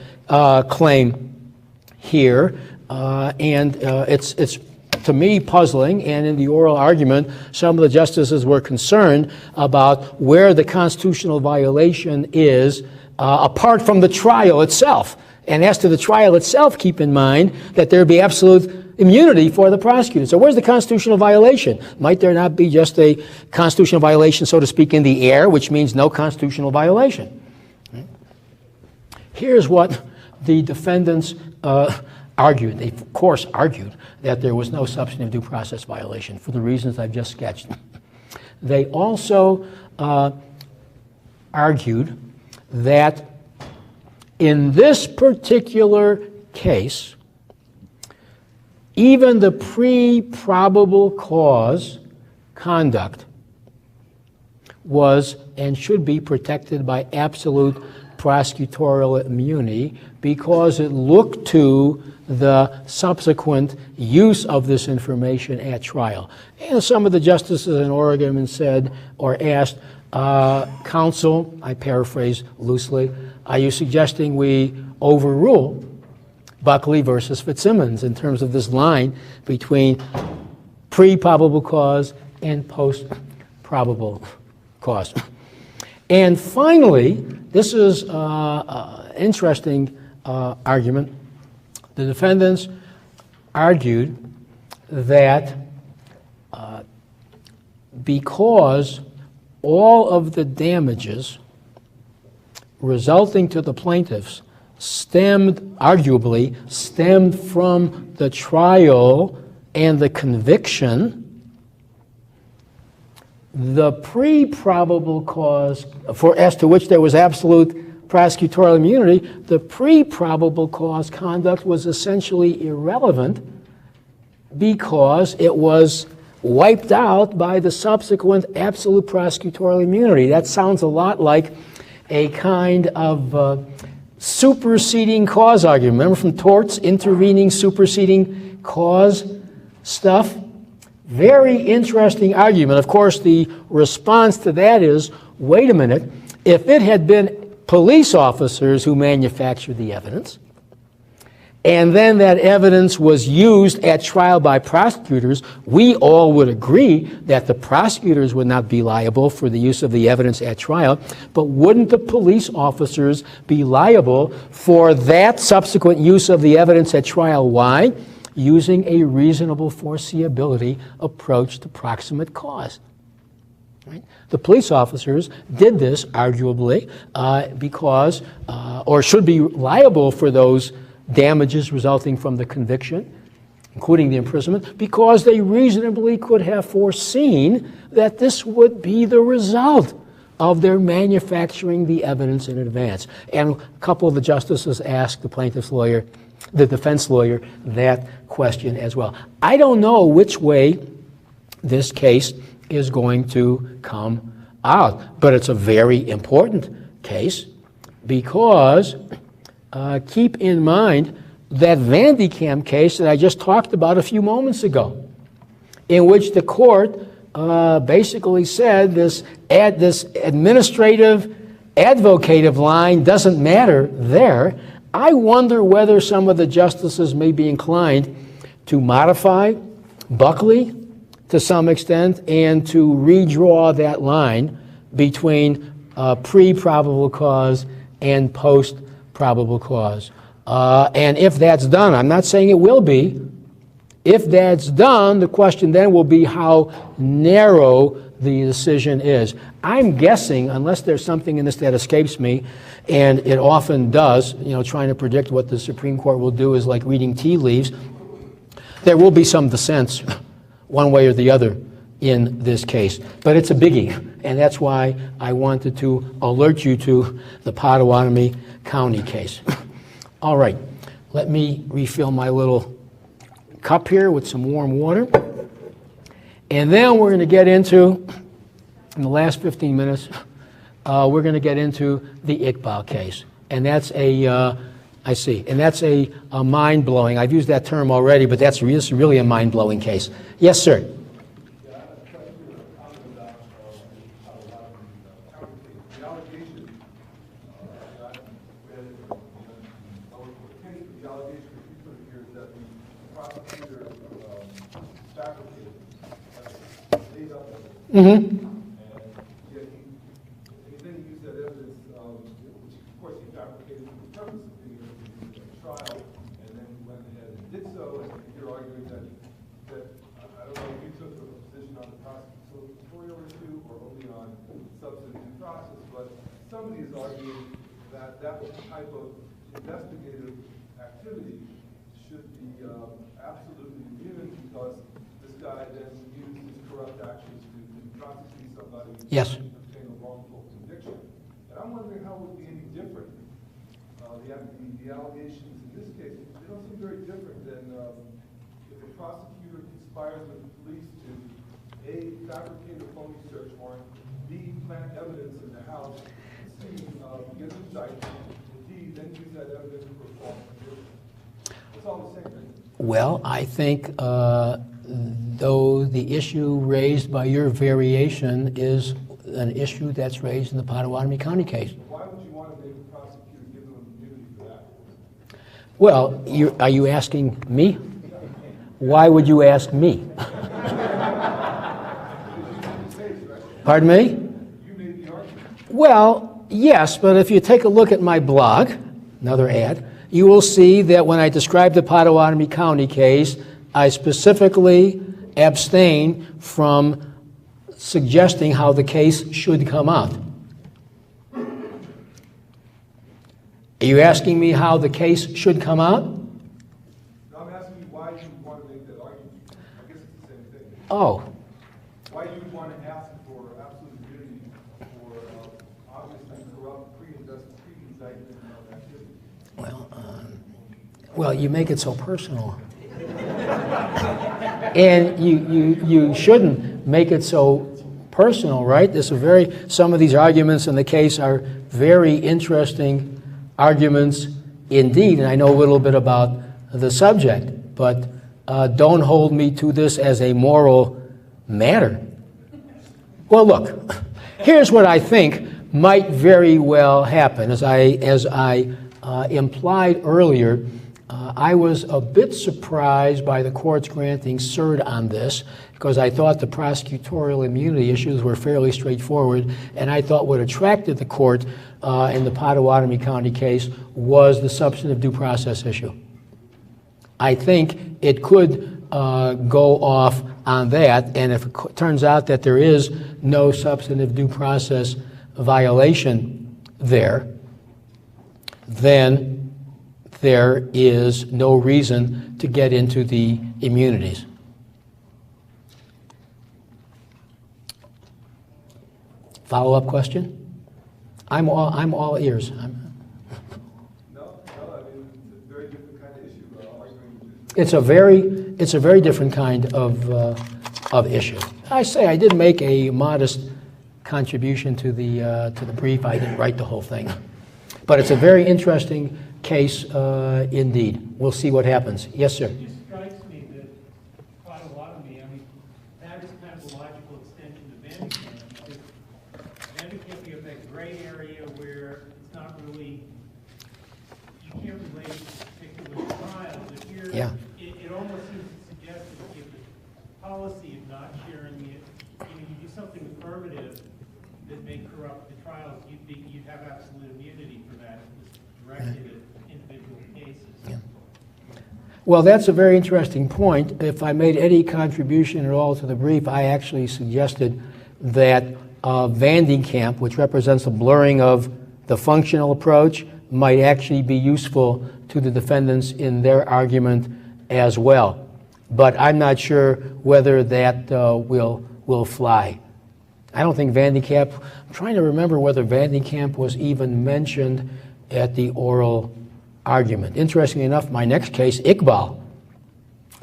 claim here, and it's to me puzzling, and in the oral argument, some of the justices were concerned about where the constitutional violation is apart from the trial itself. And as to the trial itself, keep in mind that there be absolute immunity for the prosecutor. So where's the constitutional violation? Might there not be just a constitutional violation, so to speak, in the air, which means no constitutional violation? Here's what the defendants argued. They, of course, argued that there was no substantive due process violation for the reasons I've just sketched. They also argued that in this particular case, even the pre-probable cause conduct was and should be protected by absolute prosecutorial immunity because it looked to the subsequent use of this information at trial. And some of the justices in Oregon said or asked, counsel, I paraphrase loosely, are you suggesting we overrule Buckley versus Fitzsimmons in terms of this line between pre-probable cause and post-probable cause? And finally, this is an interesting argument. The defendants argued that because all of the damages resulting to the plaintiffs arguably stemmed from the trial and the conviction, the pre-probable cause, as to which there was absolute prosecutorial immunity, the pre-probable cause conduct was essentially irrelevant because it was wiped out by the subsequent absolute prosecutorial immunity. That sounds a lot like a kind of superseding cause argument. Remember from torts, intervening, superseding cause stuff? Very interesting argument. Of course, the response to that is, wait a minute, if it had been police officers who manufactured the evidence, and then that evidence was used at trial by prosecutors, we all would agree that the prosecutors would not be liable for the use of the evidence at trial, but wouldn't the police officers be liable for that subsequent use of the evidence at trial? Why? Using a reasonable foreseeability approach to proximate cause. Right? The police officers did this, arguably, because, or should be liable for those damages resulting from the conviction, including the imprisonment, because they reasonably could have foreseen that this would be the result of their manufacturing the evidence in advance. And a couple of the justices asked the plaintiff's lawyer, the defense lawyer, that question as well. I don't know which way this case is going to come out, but it's a very important case because keep in mind that Van Kamp case that I just talked about a few moments ago, in which the court basically said this administrative advocative line doesn't matter there. I wonder whether some of the justices may be inclined to modify Buckley to some extent and to redraw that line between pre-probable cause and post-probable cause. And if that's done, I'm not saying it will be, if that's done, the question then will be how narrow the decision is. I'm guessing, unless there's something in this that escapes me, and it often does, trying to predict what the Supreme Court will do is like reading tea leaves, there will be some dissents one way or the other in this case. But it's a biggie, and that's why I wanted to alert you to the Pottawattamie County case. All right, let me refill my little cup here with some warm water. And then we're going to get into, in the last 15 minutes, we're going to get into the Iqbal case. And that's a mind-blowing, I've used that term already, but that's really a mind-blowing case. Yes, sir. Mm-hmm. And yet he then used that evidence, which of course he fabricated for the purpose of being able to use it at trial, and then went ahead and did so, and you're arguing that I don't know if you took a position on the prosecutorial issue or only on substantive process, but somebody is arguing that that type of investigative activity should be absolutely immune because this guy then used his corrupt actions to prosecute somebody yes. to obtain a wrongful conviction. And I'm wondering how it would be any different. The allegations in this case, they don't seem very different than if a prosecutor conspires with the police to A, fabricate a phony search warrant, B, plant evidence in the house, and C, get the indictment, and D, then use that evidence for false conviction. It's all the same thing. Well, I think though the issue raised by your variation is an issue that's raised in the Pottawattamie County case. Why would you want to make the prosecutor give them immunity for that? Well, are you asking me? Why would you ask me? Pardon me? You made the argument. Well, yes, but if you take a look at my blog, another ad, you will see that when I describe the Pottawattamie County case, I specifically abstain from suggesting how the case should come out. Are you asking me how the case should come out? No, I'm asking you why you want to make that argument. I guess it's the same thing. Oh, Why you would want to ask for absolute immunity for obviously corrupt pre-indictment activity. well, you make it so personal. And you shouldn't make it so personal, right? Some of these arguments in the case are very interesting arguments indeed, and I know a little bit about the subject, but don't hold me to this as a moral matter. Well, look, here's what I think might very well happen. As I implied earlier, I was a bit surprised by the court's granting cert on this because I thought the prosecutorial immunity issues were fairly straightforward, and I thought what attracted the court in the Pottawattamie County case was the substantive due process issue. I think it could go off on that, and if it turns out that there is no substantive due process violation there, then there is no reason to get into the immunities. Follow-up question? I'm all ears. No, I mean, it's a very different kind of issue. It's a very different kind of issue. I say I did make a modest contribution to the brief. I didn't write the whole thing, but it's a very interesting case indeed. We'll see what happens. Yes, sir. It just strikes me that Pottawattamie, I mean, that is kind of a logical extension of Vanderkamp, because Vanderkamp, you have that gray area where it's not really, you can't relate to particular trial, but here, Yeah. it almost seems to suggest that if the policy of not sharing it, you do something affirmative that may corrupt the trials, you'd have absolute immunity for that. It's directed at individual cases. Yeah. Well, that's a very interesting point. If I made any contribution at all to the brief, I actually suggested that Vanderkamp, which represents a blurring of the functional approach, might actually be useful to the defendants in their argument as well. But I'm not sure whether that will fly. I don't think Vanderkamp, I'm trying to remember whether Vanderkamp was even mentioned at the oral argument. Interestingly enough, my next case, Iqbal,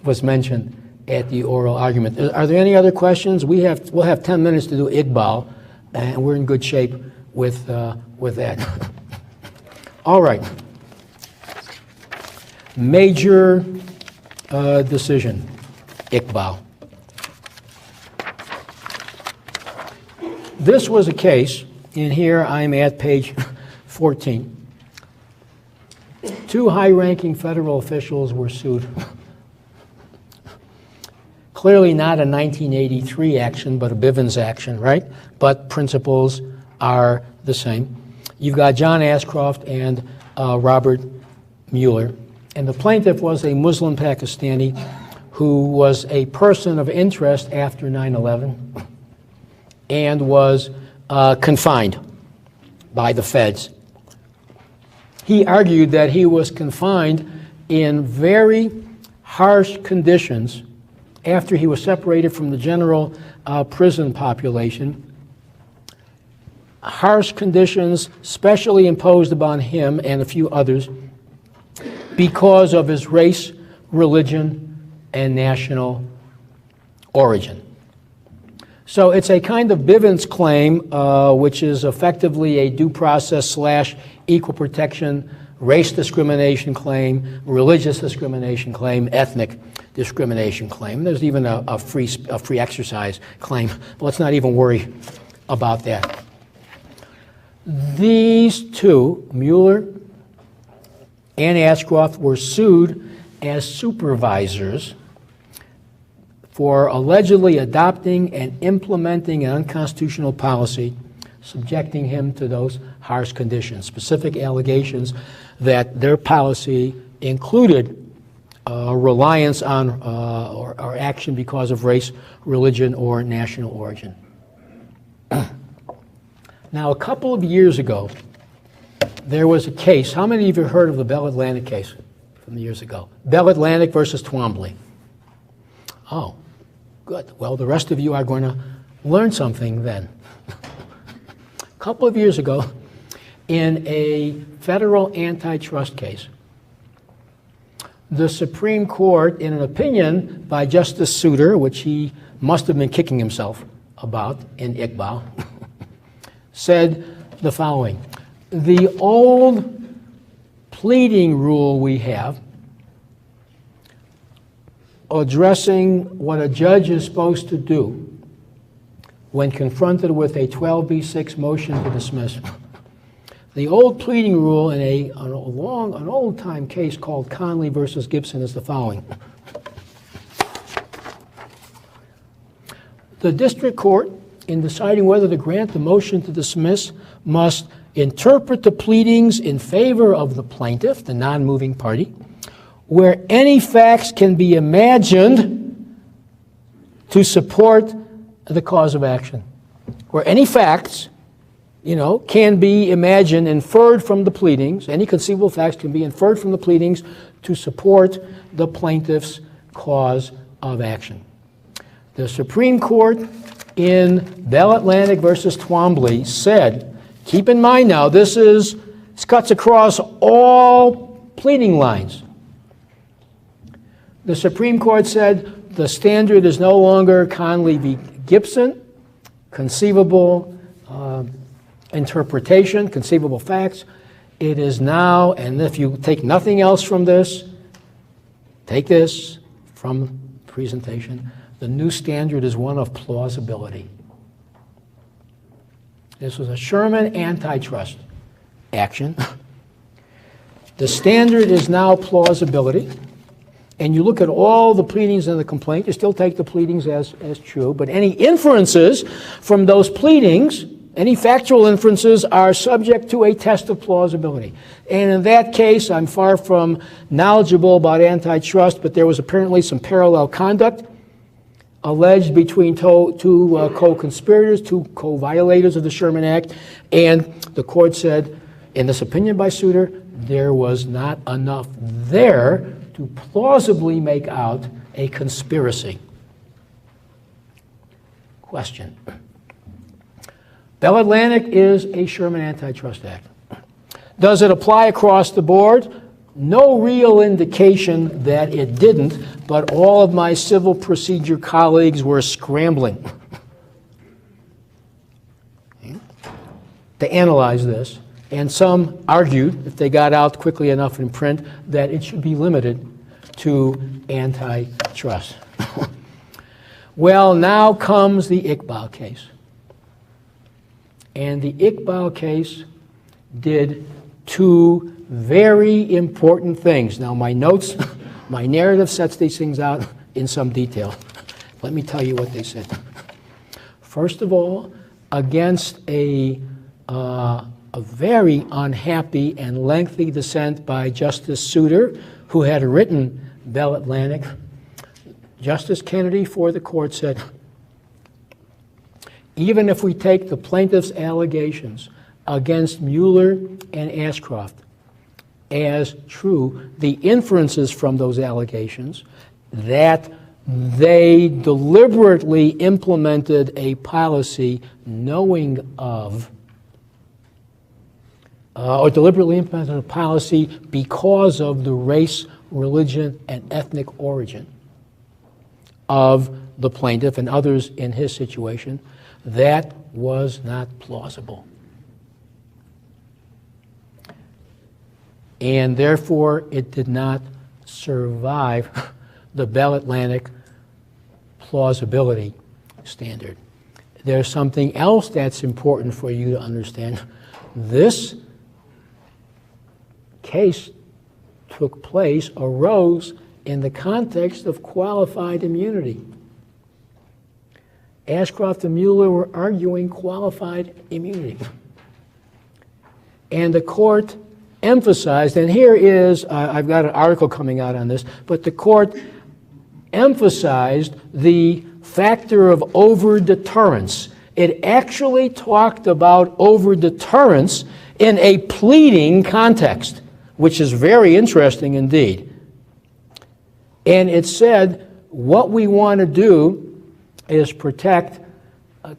was mentioned at the oral argument. Are there any other questions? We'll have 10 minutes to do Iqbal, and we're in good shape with that. All right. Major decision, Iqbal. This was a case, and here I'm at page 14. Two high-ranking federal officials were sued. Clearly not a 1983 action, but a Bivens action, right? But principles are the same. You've got John Ashcroft and Robert Mueller. And the plaintiff was a Muslim Pakistani who was a person of interest after 9/11 and was confined by the feds. He argued that he was confined in very harsh conditions after he was separated from the general prison population. Harsh conditions specially imposed upon him and a few others because of his race, religion, and national origin. So it's a kind of Bivens claim, which is effectively a due process / equal protection, race discrimination claim, religious discrimination claim, ethnic discrimination claim. There's even a free exercise claim, but let's not even worry about that. These two, Mueller and Ashcroft, were sued as supervisors for allegedly adopting and implementing an unconstitutional policy subjecting him to those harsh conditions. Specific allegations that their policy included reliance on or action because of race, religion, or national origin. Now, a couple of years ago, there was a case. How many of you heard of the Bell Atlantic case from years ago? Bell Atlantic versus Twombly. Oh, good. Well, the rest of you are going to learn something then. A couple of years ago, in a federal antitrust case, the Supreme Court, in an opinion by Justice Souter, which he must have been kicking himself about in Iqbal, said the following: the old pleading rule we have addressing what a judge is supposed to do when confronted with a 12b6 motion to dismiss, the old pleading rule in an old-time case called Conley versus Gibson is the following. The district court, in deciding whether to grant the motion to dismiss, must interpret the pleadings in favor of the plaintiff, the non-moving party, where any facts can be imagined to support the cause of action. Where any facts, can be imagined, inferred from the pleadings, any conceivable facts can be inferred from the pleadings to support the plaintiff's cause of action. The Supreme Court in Bell Atlantic versus Twombly said, keep in mind now, this cuts across all pleading lines. The Supreme Court said the standard is no longer Conley v. Gibson, conceivable interpretation, conceivable facts. It is now, and if you take nothing else from this, take this from the presentation, the new standard is one of plausibility. This was a Sherman antitrust action. The standard is now plausibility. And you look at all the pleadings in the complaint, you still take the pleadings as true, but any inferences from those pleadings, any factual inferences, are subject to a test of plausibility. And in that case, I'm far from knowledgeable about antitrust, but there was apparently some parallel conduct alleged between two co-conspirators, two co-violators of the Sherman Act, and the court said, in this opinion by Souter, there was not enough there to plausibly make out a conspiracy. Question. Bell Atlantic is a Sherman Antitrust Act. Does it apply across the board? No real indication that it didn't, but all of my civil procedure colleagues were scrambling to analyze this. And some argued, if they got out quickly enough in print, that it should be limited to antitrust. Well, now comes the Iqbal case. And the Iqbal case did two very important things. Now, my notes, my narrative sets these things out in some detail. Let me tell you what they said. First of all, against a very unhappy and lengthy dissent by Justice Souter, who had written Bell Atlantic, Justice Kennedy for the court said, even if we take the plaintiff's allegations against Mueller and Ashcroft as true, the inferences from those allegations that they deliberately implemented a policy knowing of or deliberately implemented a policy because of the race, religion, and ethnic origin of the plaintiff and others in his situation, that was not plausible. And therefore, it did not survive the Bell Atlantic plausibility standard. There's something else that's important for you to understand. This case arose in the context of qualified immunity. Ashcroft and Mueller were arguing qualified immunity. And the court emphasized, and here is, I've got an article coming out on this, but the court emphasized the factor of over-deterrence. It actually talked about over-deterrence in a pleading context, which is very interesting indeed. And it said, what we want to do is protect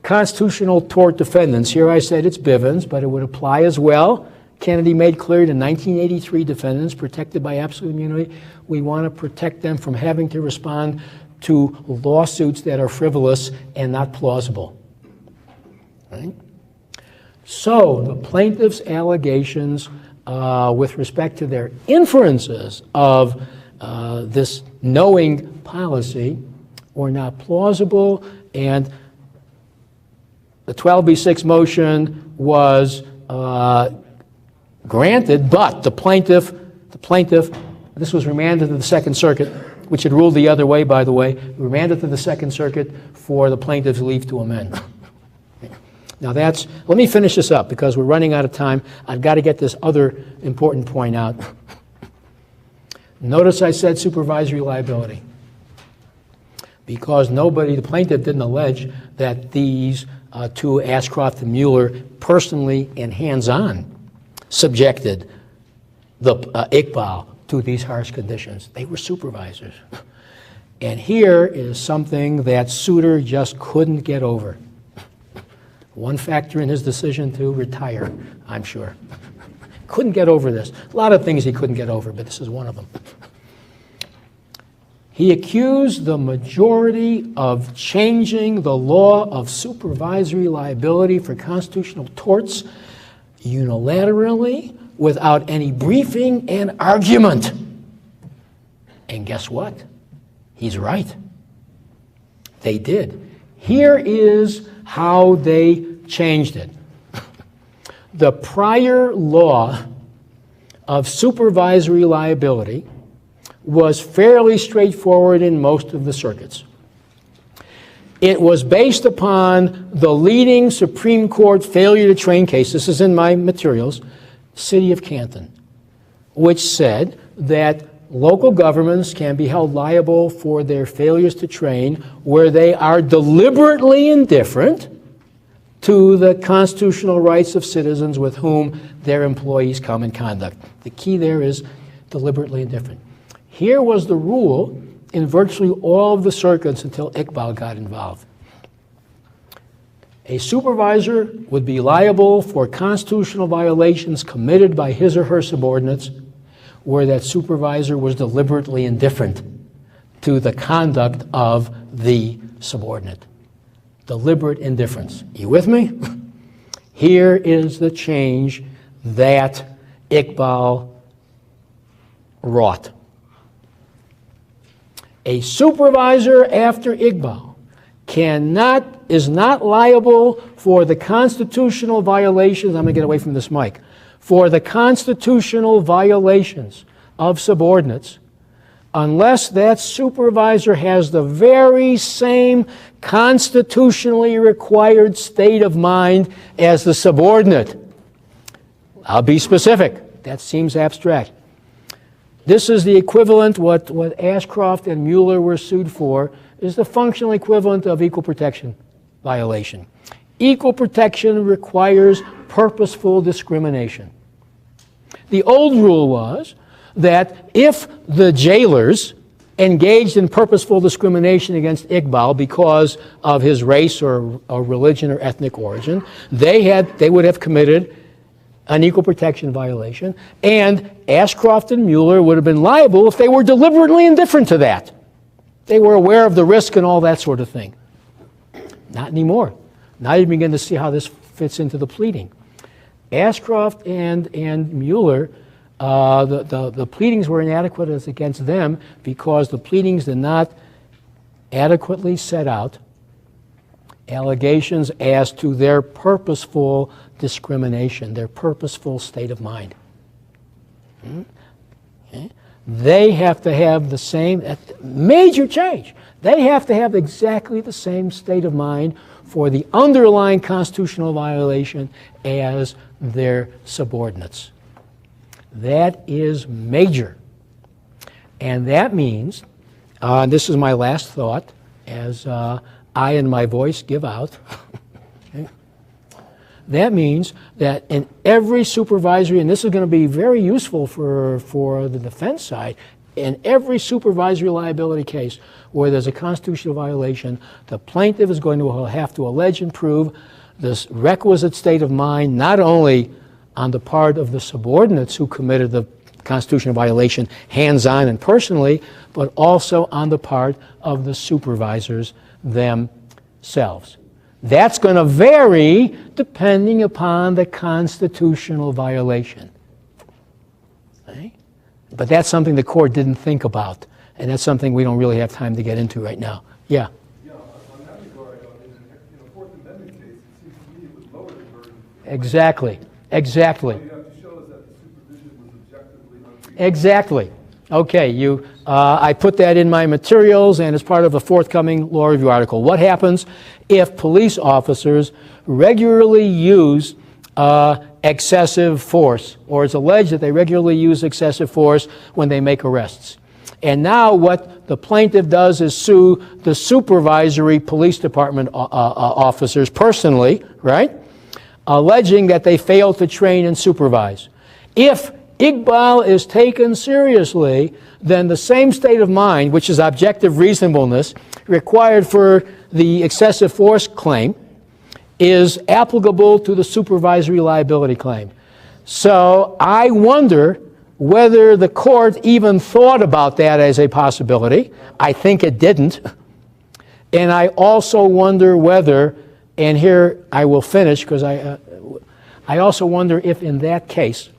constitutional tort defendants. Here I said it's Bivens, but it would apply as well. Kennedy made clear to 1983 defendants protected by absolute immunity, we want to protect them from having to respond to lawsuits that are frivolous and not plausible. Right? So the plaintiff's allegations with respect to their inferences of this knowing policy were not plausible, and the 12b6 motion was granted, but the plaintiff, this was remanded to the Second Circuit, which had ruled the other way, by the way, remanded to the Second Circuit for the plaintiff's leave to amend. Now let me finish this up because we're running out of time. I've got to get this other important point out. Notice I said supervisory liability because the plaintiff didn't allege that these two, Ashcroft and Mueller, personally and hands-on subjected the Iqbal to these harsh conditions. They were supervisors. And here is something that Souter just couldn't get over. One factor in his decision to retire, I'm sure. Couldn't get over this. A lot of things he couldn't get over, but this is one of them. He accused the majority of changing the law of supervisory liability for constitutional torts unilaterally without any briefing and argument. And guess what? He's right. They did. Here is how they changed it. The prior law of supervisory liability was fairly straightforward in most of the circuits. It was based upon the leading Supreme Court failure to train case, this is in my materials, City of Canton, which said that local governments can be held liable for their failures to train where they are deliberately indifferent to the constitutional rights of citizens with whom their employees come in conduct. The key there is deliberately indifferent. Here was the rule in virtually all of the circuits until Iqbal got involved. A supervisor would be liable for constitutional violations committed by his or her subordinates where that supervisor was deliberately indifferent to the conduct of the subordinate. Deliberate indifference. You with me? Here is the change that Iqbal wrought. A supervisor after Iqbal is not liable for the constitutional violations, I'm going to get away from this mic, for the constitutional violations of subordinates unless that supervisor has the very same constitutionally required state of mind as the subordinate. I'll be specific. That seems abstract. This is the equivalent, what Ashcroft and Mueller were sued for, is the functional equivalent of equal protection violation. Equal protection requires purposeful discrimination. The old rule was that if the jailers engaged in purposeful discrimination against Iqbal because of his race or religion or ethnic origin, they would have committed an equal protection violation, and Ashcroft and Mueller would have been liable if they were deliberately indifferent to that. They were aware of the risk and all that sort of thing. Not anymore. Now you begin to see how this fits into the pleading. Ashcroft and Mueller, the pleadings were inadequate as against them because the pleadings did not adequately set out allegations as to their purposeful discrimination, their purposeful state of mind. Okay. They have to have the same, major change. They have to have exactly the same state of mind for the underlying constitutional violation as their subordinates. That is major. And that means, and this is my last thought, as I and my voice give out, okay, that means that in every supervisory, and this is going to be very useful for the defense side, in every supervisory liability case where there's a constitutional violation, the plaintiff is going to have to allege and prove this requisite state of mind, not only on the part of the subordinates who committed the constitutional violation hands-on and personally, but also on the part of the supervisors themselves. That's going to vary depending upon the constitutional violation. Okay? But that's something the court didn't think about, and that's something we don't really have time to get into right now. Yeah? Yeah, on that regard, in a Fourth Amendment case, it seems to me it would lower the burden. Exactly. Exactly. All you have to show is that the supervision was objectively unreasonable. Exactly. Okay, I put that in my materials and as part of a forthcoming law review article. What happens if police officers regularly use excessive force, or it's alleged that they regularly use excessive force when they make arrests? And now what the plaintiff does is sue the supervisory police department officers personally, right? Alleging that they failed to train and supervise. If Iqbal is taken seriously, then the same state of mind, which is objective reasonableness, required for the excessive force claim, is applicable to the supervisory liability claim. So I wonder whether the court even thought about that as a possibility. I think it didn't. And I also wonder whether, and here I will finish because I also wonder if in that case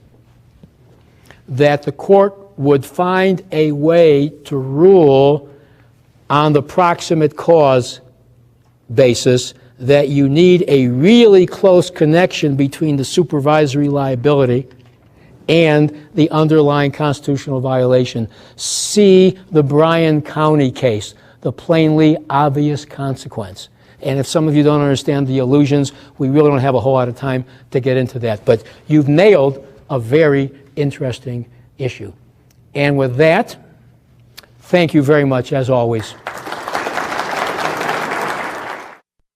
that the court would find a way to rule on the proximate cause basis that you need a really close connection between the supervisory liability and the underlying constitutional violation. See the Bryan County case, the plainly obvious consequence. And if some of you don't understand the allusions, we really don't have a whole lot of time to get into that. But you've nailed a very interesting issue. And with that, thank you very much, as always.